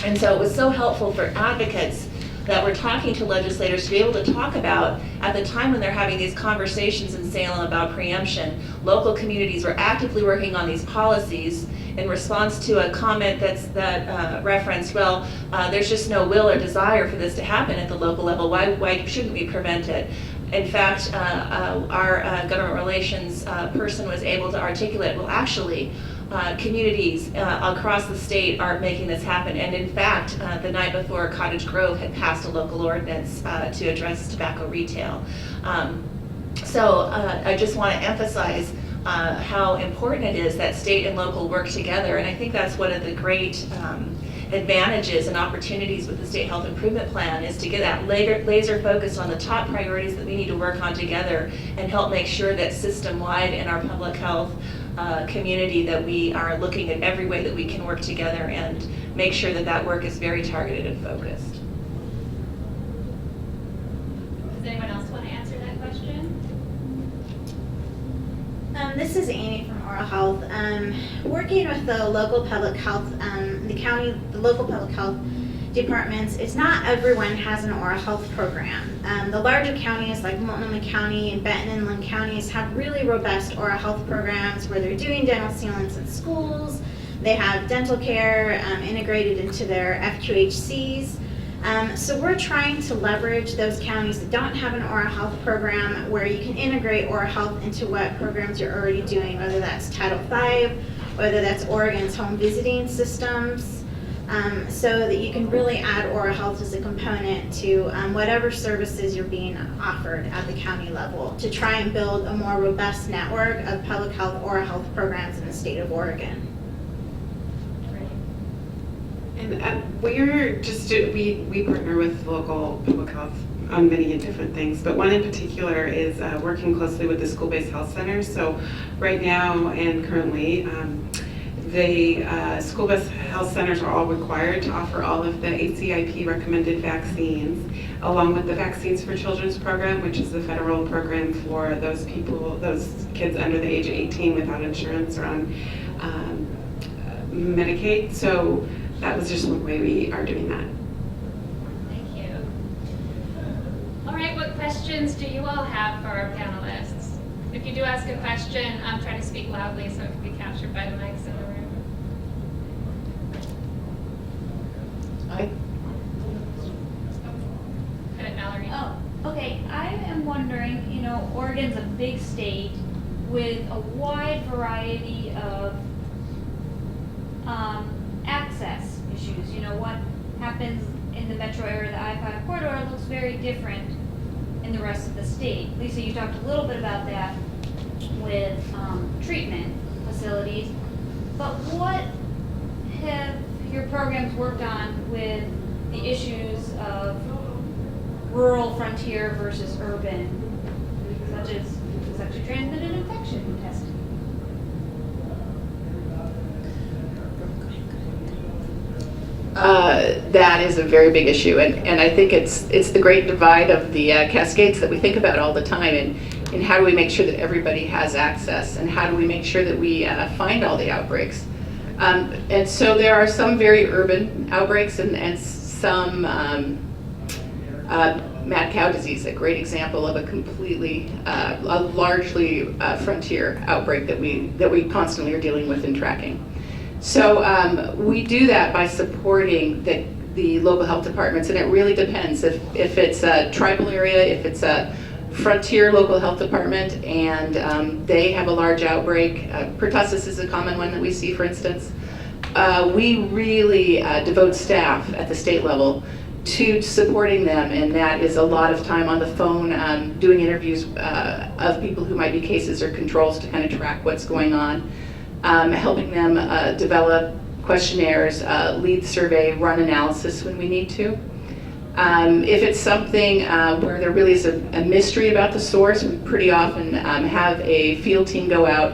And so it was so helpful for advocates that we're talking to legislators to be able to talk about, at the time when they're having these conversations in Salem about preemption, local communities were actively working on these policies in response to a comment that referenced, well, there's just no will or desire for this to happen at the local level. Why shouldn't we prevent it? In fact, our government relations person was able to articulate, well, actually, communities across the state are making this happen. And in fact, the night before, Cottage Grove had passed a local ordinance to address tobacco retail. So I just want to emphasize how important it is that state and local work together. And I think that's one of the great advantages and opportunities with the State Health Improvement Plan, is to get that laser focus on the top priorities that we need to work on together and help make sure that system-wide in our public health community that we are looking at every way that we can work together and make sure that that work is very targeted and focused. Does anyone else want to answer that question? This is Amy from Oral Health. Working with the local public health, the local public health departments, it's not everyone has an oral health program. The larger counties like Multnomah County and Benton and Lynn counties have really robust oral health programs where they're doing dental sealants in schools. They have dental care integrated into their FQHCs. So we're trying to leverage those counties that don't have an oral health program, where you can integrate oral health into what programs you're already doing, whether that's Title V, whether that's Oregon's home visiting systems, so that you can really add oral health as a component to whatever services you're being offered at the county level, to try and build a more robust network of public health oral health programs in the state of Oregon. And we partner with local public health on many different things, but one in particular is working closely with the school-based health centers. So right now and currently, the school-based health centers are all required to offer all of the ACIP recommended vaccines, along with the Vaccines for Children's program, which is the federal program for those kids under the age of 18 without insurance or on Medicaid. So that was just one way we are doing that. Thank you. All right, what questions do you all have for our panelists? If you do ask a question, try to speak loudly so it can be captured by the mics in the room. Go ahead, Mallory. Oh, okay. I am wondering, Oregon's a big state with a wide variety of access issues. What happens in the metro area, the I-5 corridor, looks very different in the rest of the state. Lisa, you talked a little bit about that with treatment facilities, but what have your programs worked on with the issues of rural frontier versus urban, such as sexually transmitted infection testing? That is a very big issue, and I think it's the great divide of the cascades that we think about all the time, and how do we make sure that everybody has access, and how do we make sure that we find all the outbreaks. And so there are some very urban outbreaks and some mad cow disease, a great example of a completely, a largely frontier outbreak that we constantly are dealing with and tracking. So we do that by supporting the local health departments, and it really depends if it's a tribal area, if it's a frontier local health department, and they have a large outbreak. Pertussis is a common one that we see, for instance. We really devote staff at the state level to supporting them, and that is a lot of time on the phone, doing interviews of people who might be cases or controls to kind of track what's going on. Helping them develop questionnaires, lead survey, run analysis when we need to. If it's something where there really is a mystery about the source, we pretty often have a field team go out,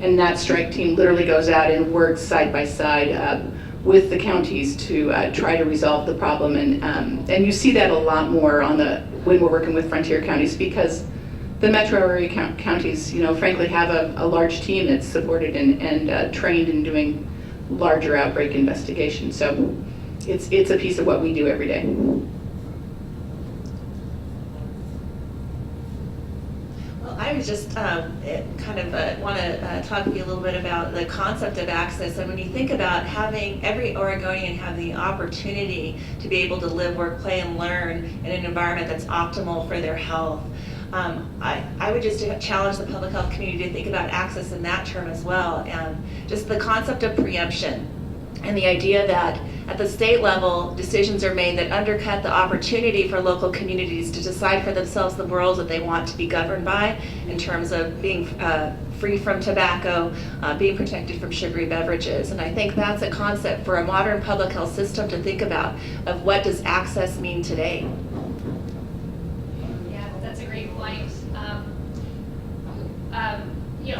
and that strike team literally goes out and works side by side with the counties to try to resolve the problem. And you see that a lot more when we're working with frontier counties, because the metro area counties, frankly, have a large team that's supported and trained in doing larger outbreak investigations. So it's a piece of what we do every day. Well, I was just want to talk to you a little bit about the concept of access. And when you think about having every Oregonian have the opportunity to be able to live, work, play, and learn in an environment that's optimal for their health, I would just challenge the public health community to think about access in that term as well, and just the concept of preemption and the idea that at the state level, decisions are made that undercut the opportunity for local communities to decide for themselves the worlds that they want to be governed by in terms of being free from tobacco, being protected from sugary beverages. And I think that's a concept for a modern public health system to think about, of what does access mean today. Yeah, that's a great point.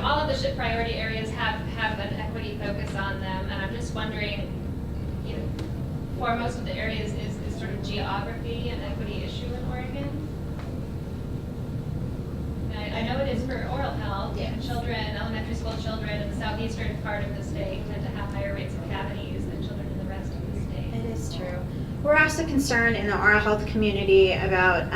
All of the SHIP priority areas have an equity focus on them, and I'm just wondering, for most of the areas, is sort of geography an equity issue in Oregon? I know it is for oral health. Yeah. Children, elementary school children in the southeastern part of the state tend to have higher rates of cavities than children in the rest of the state. It is true. We're also concerned in the oral health community about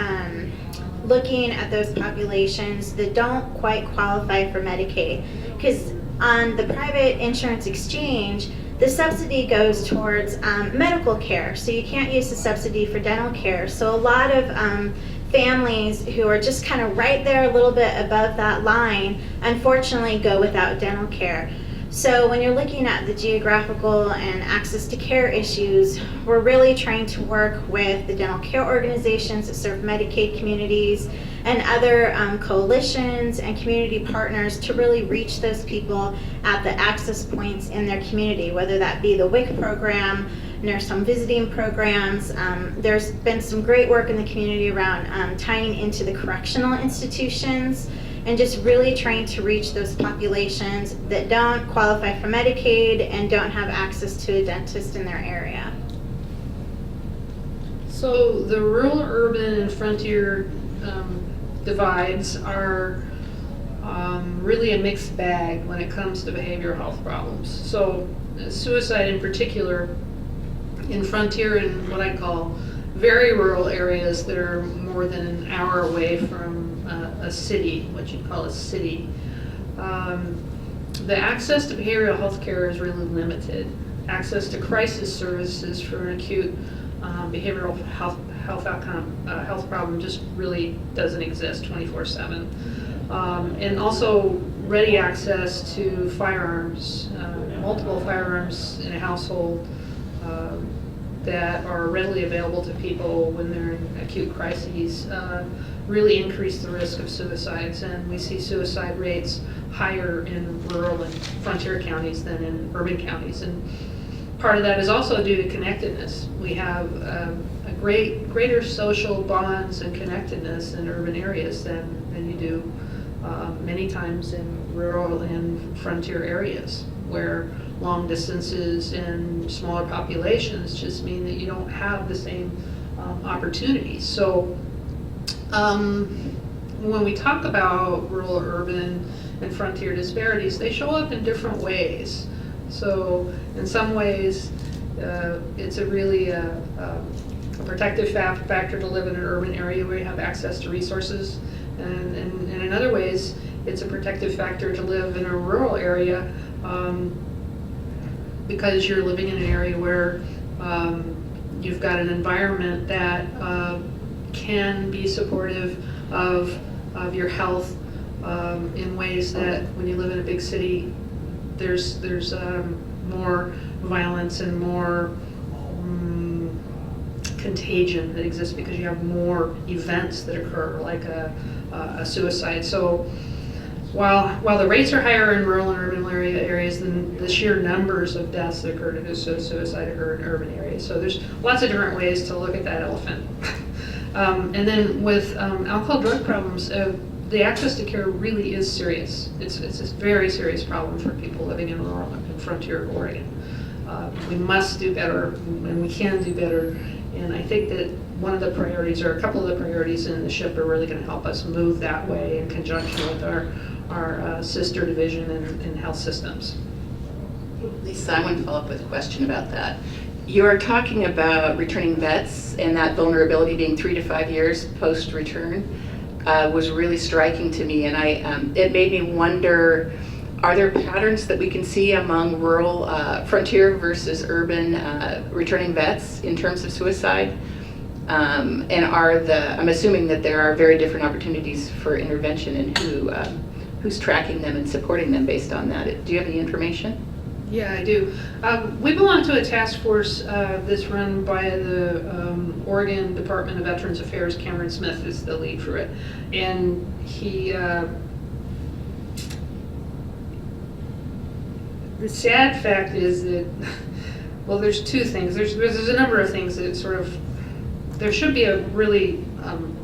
looking at those populations that don't quite qualify for Medicaid. Because on the private insurance exchange, the subsidy goes towards medical care, so you can't use the subsidy for dental care. So a lot of families who are just kind of right there a little bit above that line, unfortunately go without dental care. So when you're looking at the geographical and access to care issues, we're really trying to work with the dental care organizations that serve Medicaid communities and other coalitions and community partners to really reach those people at the access points in their community, whether that be the WIC program, nurse home visiting programs. There's been some great work in the community around tying into the correctional institutions and just really trying to reach those populations that don't qualify for Medicaid and don't have access to a dentist in their area. So the rural, urban, and frontier divides are really a mixed bag when it comes to behavioral health problems. So suicide in particular in frontier and what I call very rural areas that are more than an hour away from a city, what you'd call a city. The access to behavioral health care is really limited. Access to crisis services for an acute behavioral health problem just really doesn't exist 24/7. And also ready access to firearms, multiple firearms in a household that are readily available to people when they're in acute crises really increase the risk of suicides, and we see suicide rates higher in rural and frontier counties than in urban counties. And part of that is also due to connectedness. We have a greater social bonds and connectedness in urban areas than you do many times in rural and frontier areas, where long distances and smaller populations just mean that you don't have the same opportunities. So when we talk about rural, urban, and frontier disparities, they show up in different ways. So in some ways, it's a really a protective factor to live in an urban area where you have access to resources. And in other ways, it's a protective factor to live in a rural area because you're living in an area where you've got an environment that can be supportive of your health in ways that when you live in a big city, there's more violence and more contagion that exists because you have more events that occur, like a suicide. So while the rates are higher in rural and urban areas than the sheer numbers of deaths that occur due to suicide occur in urban areas. So there's lots of different ways to look at that elephant. And then with alcohol drug problems, the access to care really is serious. It's a very serious problem for people living in rural and frontier Oregon. We must do better, and we can do better. And I think that one of the priorities, or a couple of the priorities in the SHIP, are really going to help us move that way in conjunction with our sister division in health systems. Lisa, I want to follow up with a question about that. You're talking about returning vets and that vulnerability being 3 to 5 years post-return was really striking to me, and it made me wonder, are there patterns that we can see among rural, frontier versus urban returning vets in terms of suicide? and I'm assuming that there are very different opportunities for intervention and who's tracking them and supporting them based on that. Do you have any information? Yeah, I do. We belong to a task force that's run by the Oregon Department of Veterans Affairs. Cameron Smith is the lead for it. And the sad fact is that, well, there's two things. There's a number of things that sort of, there should be a really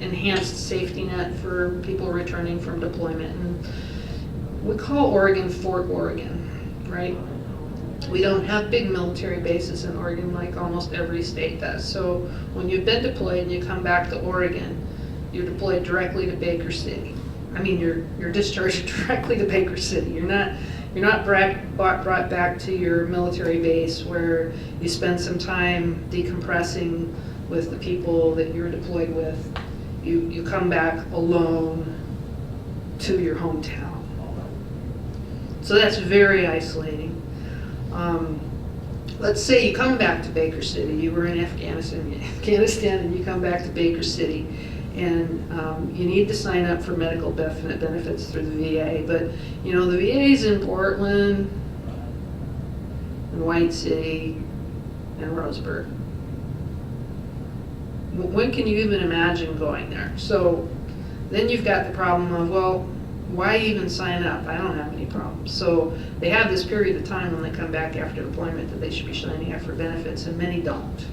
enhanced safety net for people returning from deployment. And we call Oregon Fort Oregon, right? We don't have big military bases in Oregon like almost every state does. So when you've been deployed and you come back to Oregon, you're deployed directly to Baker City. I mean, you're discharged directly to Baker City. You're not brought back to your military base where you spend some time decompressing with the people that you're deployed with. You come back alone to your hometown. So that's very isolating. Let's say you come back to Baker City. You were in Afghanistan and you come back to Baker City, and you need to sign up for medical benefits through the VA. But you know, the VA's in Portland, and White City, and Roseburg. When can you even imagine going there? So then you've got the problem of, well, why even sign up? I don't have any problems. So they have this period of time when they come back after deployment that they should be signing up for benefits, and many don't.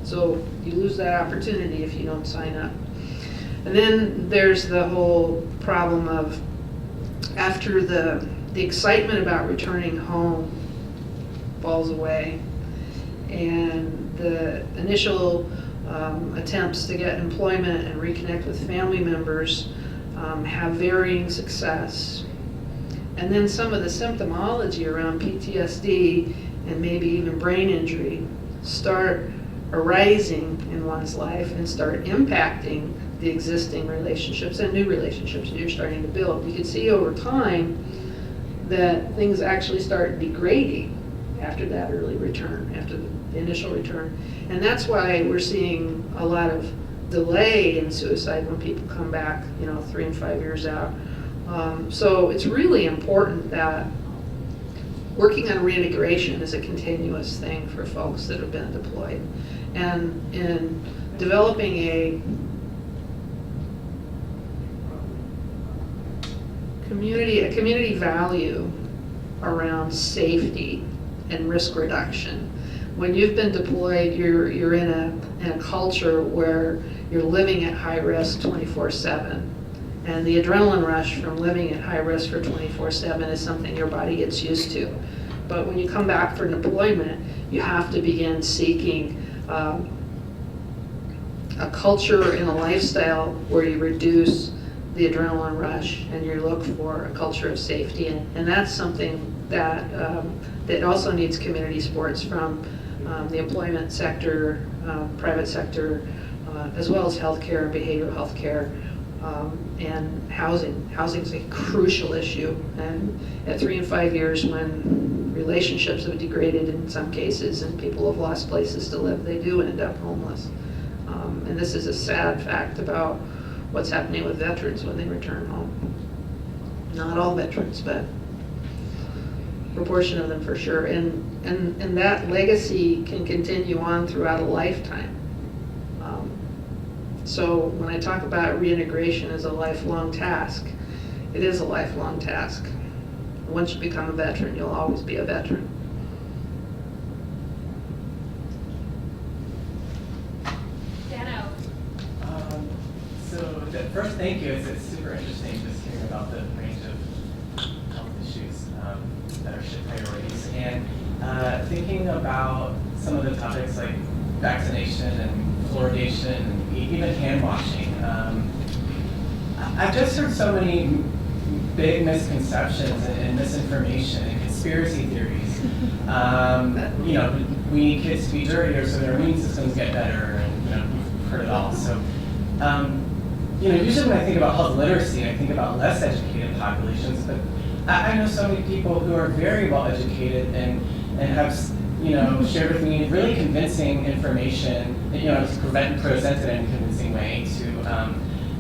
So you lose that opportunity if you don't sign up. And then there's the whole problem of, after the excitement about returning home falls away, and the initial attempts to get employment and reconnect with family members have varying success. And then some of the symptomology around PTSD and maybe even brain injury start arising in one's life and start impacting the existing relationships and new relationships that you're starting to build. You can see over time that things actually start degrading after that early return, after the initial return. And that's why we're seeing a lot of delay in suicide when people come back, 3 and 5 years out. So it's really important that working on reintegration is a continuous thing for folks that have been deployed. And in developing a community value around safety and risk reduction. When you've been deployed, you're in a culture where you're living at high risk 24/7. And the adrenaline rush from living at high risk for 24/7 is something your body gets used to. But when you come back for deployment, you have to begin seeking a culture and a lifestyle where you reduce the adrenaline rush and you look for a culture of safety. And that's something that also needs community supports from the employment sector, private sector, as well as healthcare and behavioral healthcare, and housing. Housing is a crucial issue, and at 3 and 5 years, when relationships have degraded in some cases and people have lost places to live, they do end up homeless. And this is a sad fact about what's happening with veterans when they return home. Not all veterans, but a proportion of them for sure. And that legacy can continue on throughout a lifetime. So when I talk about reintegration as a lifelong task, it is a lifelong task. Once you become a veteran, you'll always be a veteran. Dano. First, thank you. It's super interesting just hearing about the range of health issues that are ship priorities. And thinking about some of the topics like vaccination and fluoridation and even hand washing. I've just heard so many big misconceptions and misinformation and conspiracy theories. We need kids to be dirtier so their immune systems get better, and we've heard it all. So, usually when I think about health literacy, I think about less educated populations, but I know so many people who are very well educated and have shared with me really convincing information it's presented in a convincing way to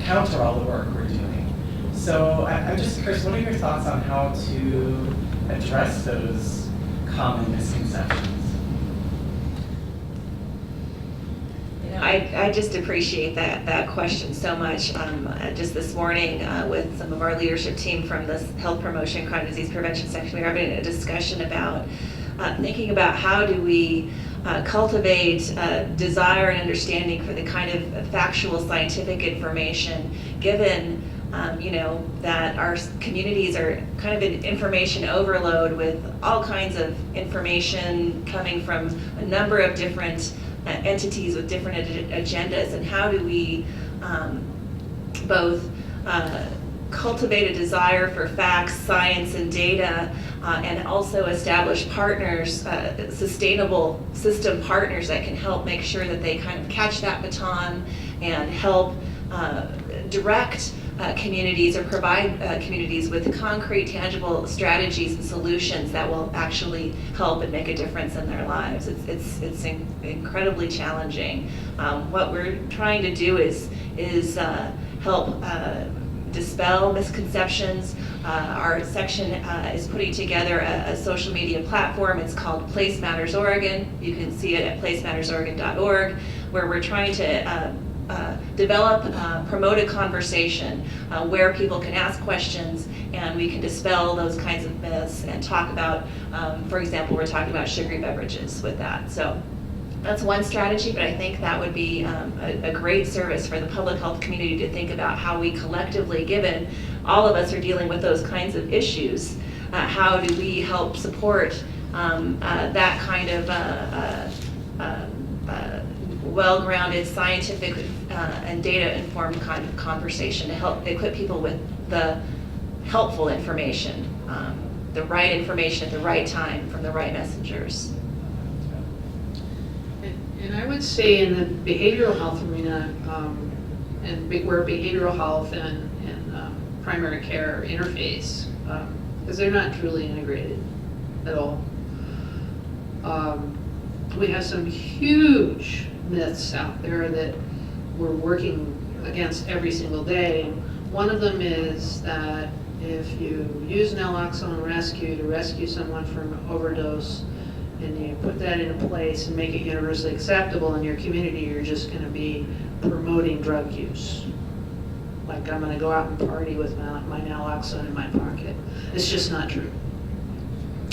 counter all the work we're doing. So I'm just curious, what are your thoughts on how to address those common misconceptions? I just appreciate that question so much. Just this morning with some of our leadership team from the Health Promotion Chronic Disease Prevention section, we were having a discussion about thinking about how do we cultivate desire and understanding for the kind of factual scientific information given that our communities are kind of in information overload with all kinds of information coming from a number of different entities with different agendas, and how do we both cultivate a desire for facts, science, and data, and also establish partners, sustainable system partners that can help make sure that they kind of catch that baton and help direct communities or provide communities with concrete, tangible strategies and solutions that will actually help and make a difference in their lives. It's incredibly challenging. What we're trying to do is help dispel misconceptions. Our section is putting together a social media platform. It's called Place Matters Oregon. You can see it at placemattersoregon.org, where we're trying to develop, promote a conversation where people can ask questions and we can dispel those kinds of myths and talk about, for example, we're talking about sugary beverages with that. So that's one strategy, but I think that would be a great service for the public health community to think about how we collectively, given all of us are dealing with those kinds of issues, how do we help support that kind of well-grounded, scientific and data-informed kind of conversation to help equip people with the helpful information, the right information at the right time from the right messengers. And I would say in the behavioral health arena, where behavioral health and primary care interface, because they're not truly integrated at all. We have some huge myths out there that we're working against every single day. One of them is that if you use naloxone rescue to rescue someone from an overdose, and you put that into place and make it universally acceptable in your community, you're just going to be promoting drug use. Like, I'm going to go out and party with my naloxone in my pocket. It's just not true.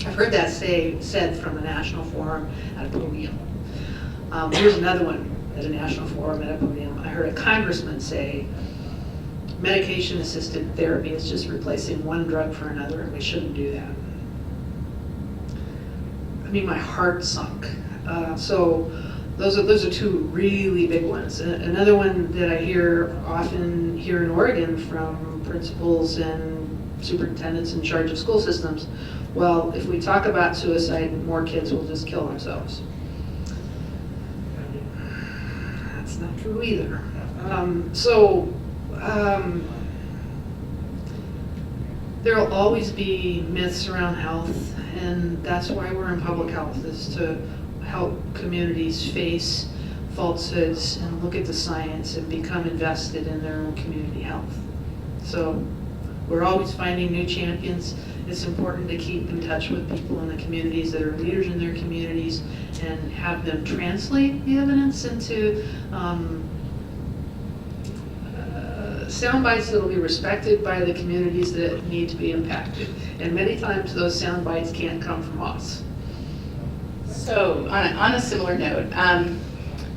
I've heard that said from the National Forum at a podium. Here's another one at a National Forum at a podium. I heard a congressman say, medication-assisted therapy is just replacing one drug for another, and we shouldn't do that. I mean, my heart sunk. So those are two really big ones. Another one that I hear often here in Oregon from principals and superintendents in charge of school systems, well, if we talk about suicide, more kids will just kill themselves. That's not true either. There'll always be myths around health, and that's why we're in public health, is to help communities face falsehoods and look at the science and become invested in their own community health. So we're always finding new champions. It's important to keep in touch with people in the communities that are leaders in their communities and have them translate the evidence into sound bites that will be respected by the communities that need to be impacted. And many times those sound bites can't come from us. So on a similar note,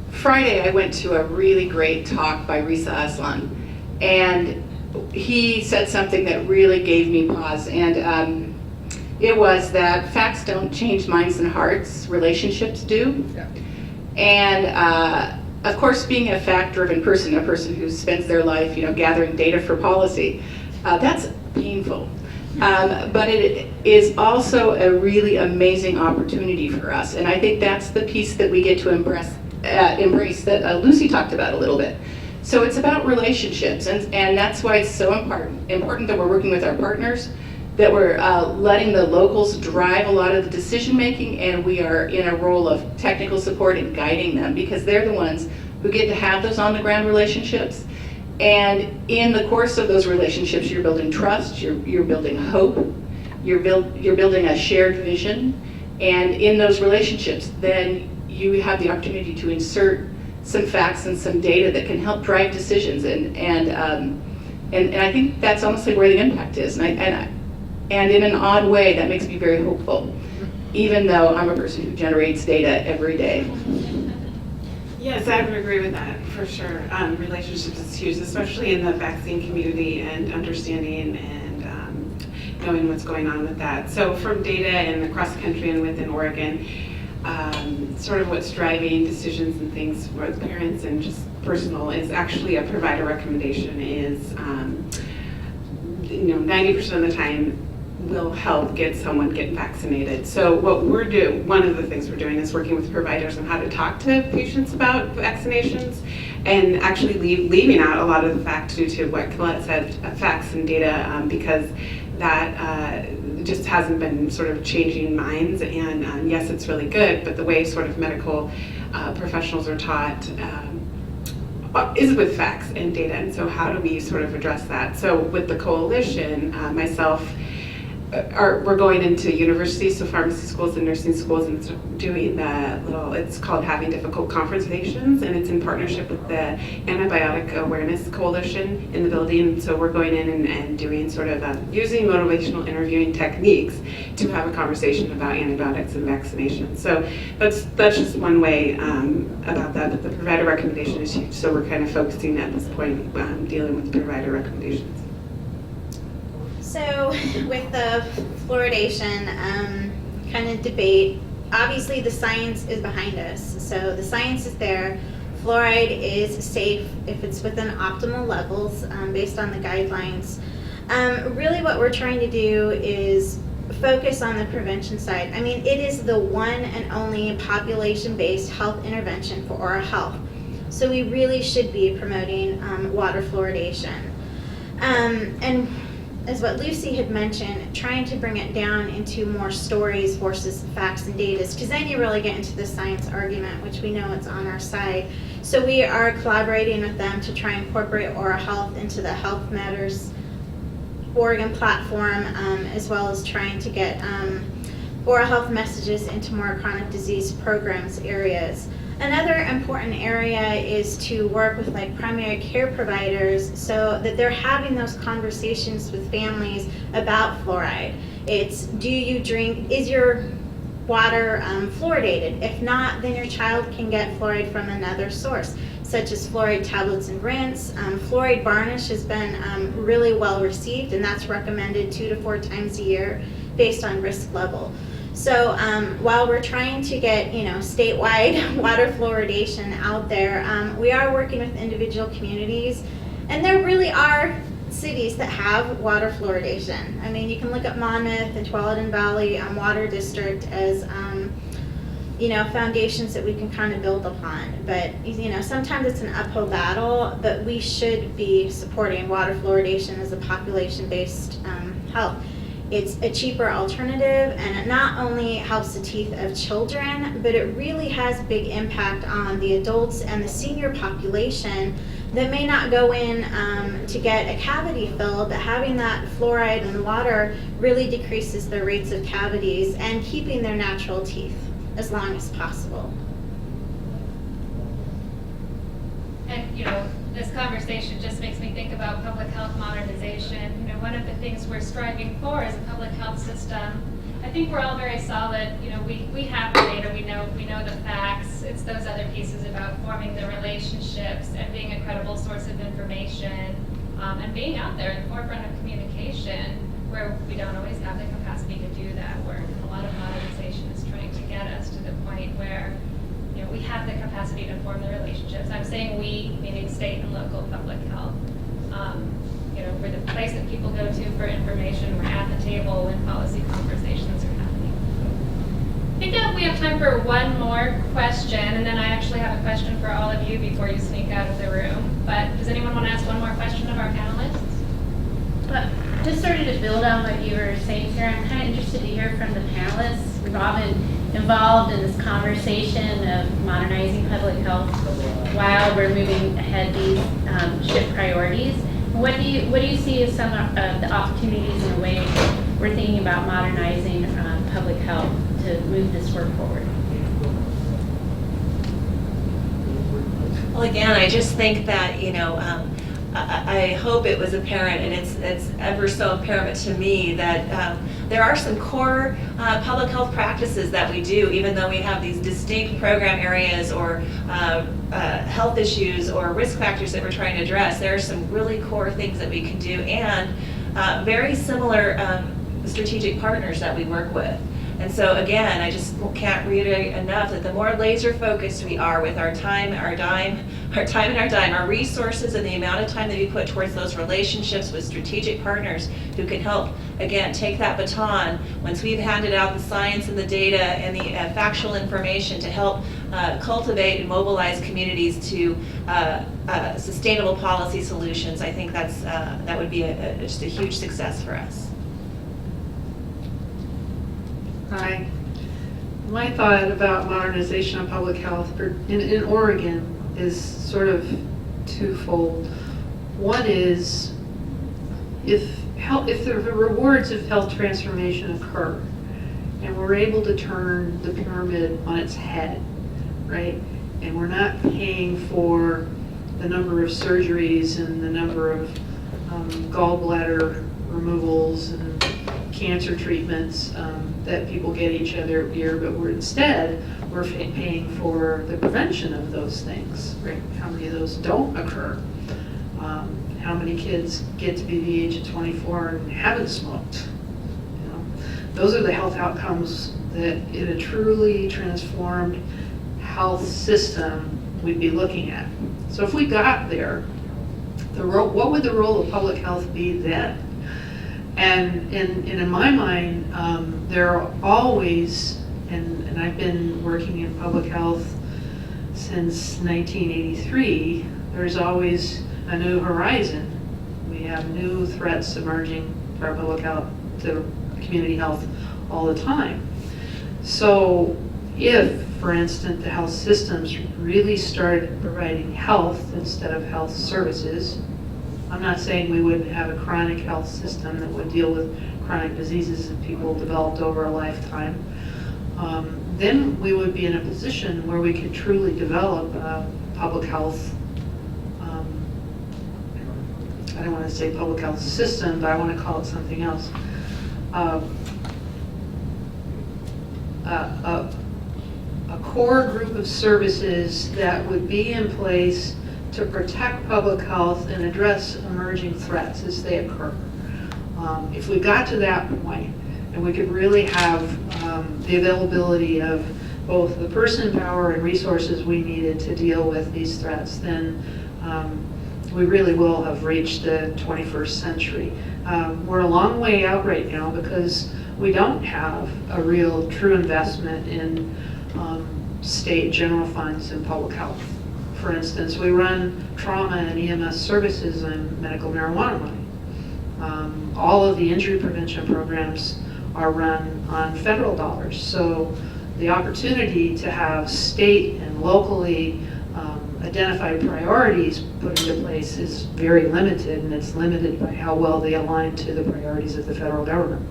Friday I went to a really great talk by Risa Aslan, and he said something that really gave me pause, and it was that facts don't change minds and hearts, relationships do. Yeah. And of course, being a fact-driven person, a person who spends their life, gathering data for policy, that's painful. But it is also a really amazing opportunity for us, and I think that's the piece that we get to embrace that Luci talked about a little bit. So it's about relationships, and that's why it's so important that we're working with our partners that we're letting the locals drive a lot of the decision making, and we are in a role of technical support and guiding them, because they're the ones who get to have those on the ground relationships. And in the course of those relationships, you're building trust, you're building hope, you're building a shared vision, and in those relationships, then you have the opportunity to insert some facts and some data that can help drive decisions, and I think that's honestly where the impact is, and in an odd way, that makes me very hopeful, even though I'm a person who generates data every day. Yes, I would agree with that, for sure. Relationships is huge, especially in the vaccine community, and understanding and knowing what's going on with that. So from data and across the country and within Oregon, sort of what's driving decisions and things for the parents and just personal is actually a provider recommendation is, 90% of the time will help get someone get vaccinated. So what we're doing, one of the things we're doing is working with providers on how to talk to patients about vaccinations, and actually leaving out a lot of the facts due to what Collette said, facts and data, because that just hasn't been sort of changing minds. And yes, it's really good, but the way sort of medical professionals are taught is with facts and data. And so how do we sort of address that? So with the coalition, myself, we're going into universities, so pharmacy schools and nursing schools, and doing it's called Having Difficult Conversations, and it's in partnership with the Antibiotic Awareness Coalition in the building. So we're going in and doing sort of using motivational interviewing techniques to have a conversation about antibiotics and vaccinations. So that's just one way about that, but the provider recommendation is huge. So we're kind of focusing at this point dealing with provider recommendations. So with the fluoridation kind of debate, obviously the science is behind us. So the science is there. Fluoride is safe if it's within optimal levels based on the guidelines. Really what we're trying to do is focus on the prevention side. I mean, it is the one and only population-based health intervention for oral health. So we really should be promoting water fluoridation. And as what Luci had mentioned, trying to bring it down into more stories versus facts and data, because then you really get into the science argument, which we know it's on our side. So we are collaborating with them to try and incorporate oral health into the Health Matters Oregon platform, as well as trying to get oral health messages into more chronic disease programs areas. Another important area is to work with like primary care providers so that they're having those conversations with families about fluoride. It's, do you drink, is your water fluoridated? If not, then your child can get fluoride from another source, such as fluoride tablets and rinse. Fluoride varnish has been really well received, and that's recommended 2 to 4 times a year based on risk level. So while we're trying to get, statewide water fluoridation out there, we are working with individual communities, and there really are cities that have water fluoridation. I mean, you can look at Monmouth and Tualatin Valley Water District as, foundations that we can kind of build upon. But, sometimes it's an uphill battle, but we should be supporting water fluoridation as a population-based health. It's a cheaper alternative, and it not only helps the teeth of children, but it really has a big impact on the adults and the senior population that may not go in to get a cavity filled, but having that fluoride in the water really decreases their rates of cavities and keeping their natural teeth as long as possible. And, this conversation just makes me think about public health modernization. One of the things we're striving for as a public health system, I think we're all very solid. We have the data, we know the facts. It's those other pieces about forming the relationships and being a credible source of information, and being out there in the forefront of communication, where we don't always have the capacity to do that work. A lot of modernization is trying to get us to the point where we have the capacity to form the relationships. I'm saying we, meaning state and local public health. We're the place that people go to for information. We're at the table when policy conversations are happening. I think that we have time for one more question, and then I actually have a question for all of you before you sneak out of the room. But does anyone want to ask one more question of our panelists? Just sort of to build on what you were saying, Sarah, I'm kind of interested to hear from the panelists. We've all been involved in this conversation of modernizing public health while we're moving ahead these shift priorities. What do you see as some of the opportunities in the way we're thinking about modernizing public health to move this work forward? Well, again, I just think that, I hope it was apparent, and it's ever so apparent to me that there are some core public health practices that we do, even though we have these distinct program areas or health issues or risk factors that we're trying to address. There are some really core things that we can do, and very similar strategic partners that we work with. And so again, I just can't reiterate enough that the more laser focused we are with our time, our dime, our resources, and the amount of time that we put towards those relationships with strategic partners who can help, again, take that baton once we've handed out the science and the data and the factual information to help cultivate and mobilize communities to sustainable policy solutions. I think that would be just a huge success for us. Hi. My thought about modernization of public health in Oregon is sort of twofold. One is if the rewards of health transformation occur and we're able to turn the pyramid on its head, right? And we're not paying for the number of surgeries and the number of gallbladder removals and cancer treatments that people get each other year, but we're paying for the prevention of those things, right? How many of those don't occur? How many kids get to be the age of 24 and haven't smoked? Those are the health outcomes that in a truly transformed health system we'd be looking at. So if we got there, what would the role of public health be then? And in my mind, there are always, and I've been working in public health since 1983, there's always a new horizon. We have new threats emerging to our public health, to community health all the time. So if, for instance, the health systems really started providing health instead of health services, I'm not saying we would have a chronic health system that would deal with chronic diseases that people developed over a lifetime. Then we would be in a position where we could truly develop a public health, I don't want to say public health system, but I want to call it something else. A core group of services that would be in place to protect public health and address emerging threats as they occur. If we got to that point and we could really have the availability of both the person power and resources we needed to deal with these threats, then we really will have reached the 21st century. We're a long way out right now because we don't have a real true investment in state general funds in public health. For instance, we run trauma and EMS services and medical marijuana money. All of the injury prevention programs are run on federal dollars. So the opportunity to have state and locally identified priorities put into place is very limited, and it's limited by how well they align to the priorities of the federal government.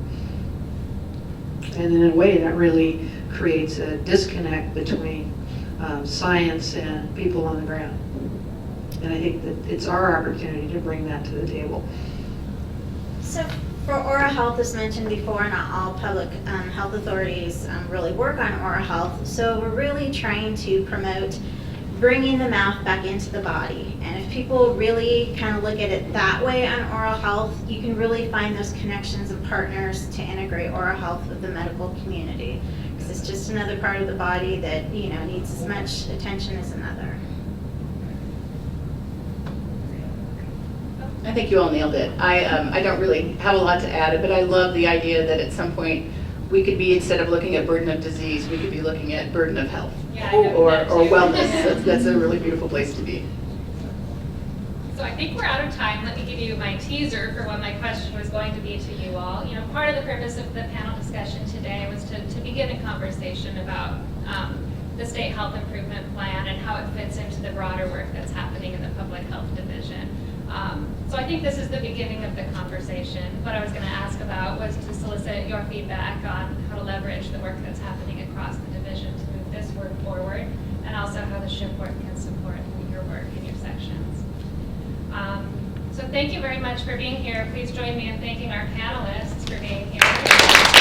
And in a way, that really creates a disconnect between science and people on the ground. And I think that it's our opportunity to bring that to the table. So for oral health, as mentioned before, not all public health authorities really work on oral health. So we're really trying to promote bringing the mouth back into the body. And if people really kind of look at it that way on oral health, you can really find those connections and partners to integrate oral health with the medical community. Because it's just another part of the body that, you know, needs as much attention as another. I think you all nailed it. I don't really have a lot to add, but I love the idea that at some point we could be, instead of looking at burden of disease, we could be looking at burden of health, Yeah, I know or that too. wellness. That's a really beautiful place to be. So So I think we're out of time. Let me give you my teaser for what my question was going to be to you all. You know, part of the purpose of the panel discussion today was to begin a conversation about the state health improvement plan and how it fits into the broader work that's happening in the public health division. So I think this is the beginning of the conversation. What I was going to ask about was to solicit your feedback on how to leverage the work that's happening across the division to move this work forward, and also how the SHIP work can support your work in your sections. So thank you very much for being here. Please join me in thanking our panelists for being here.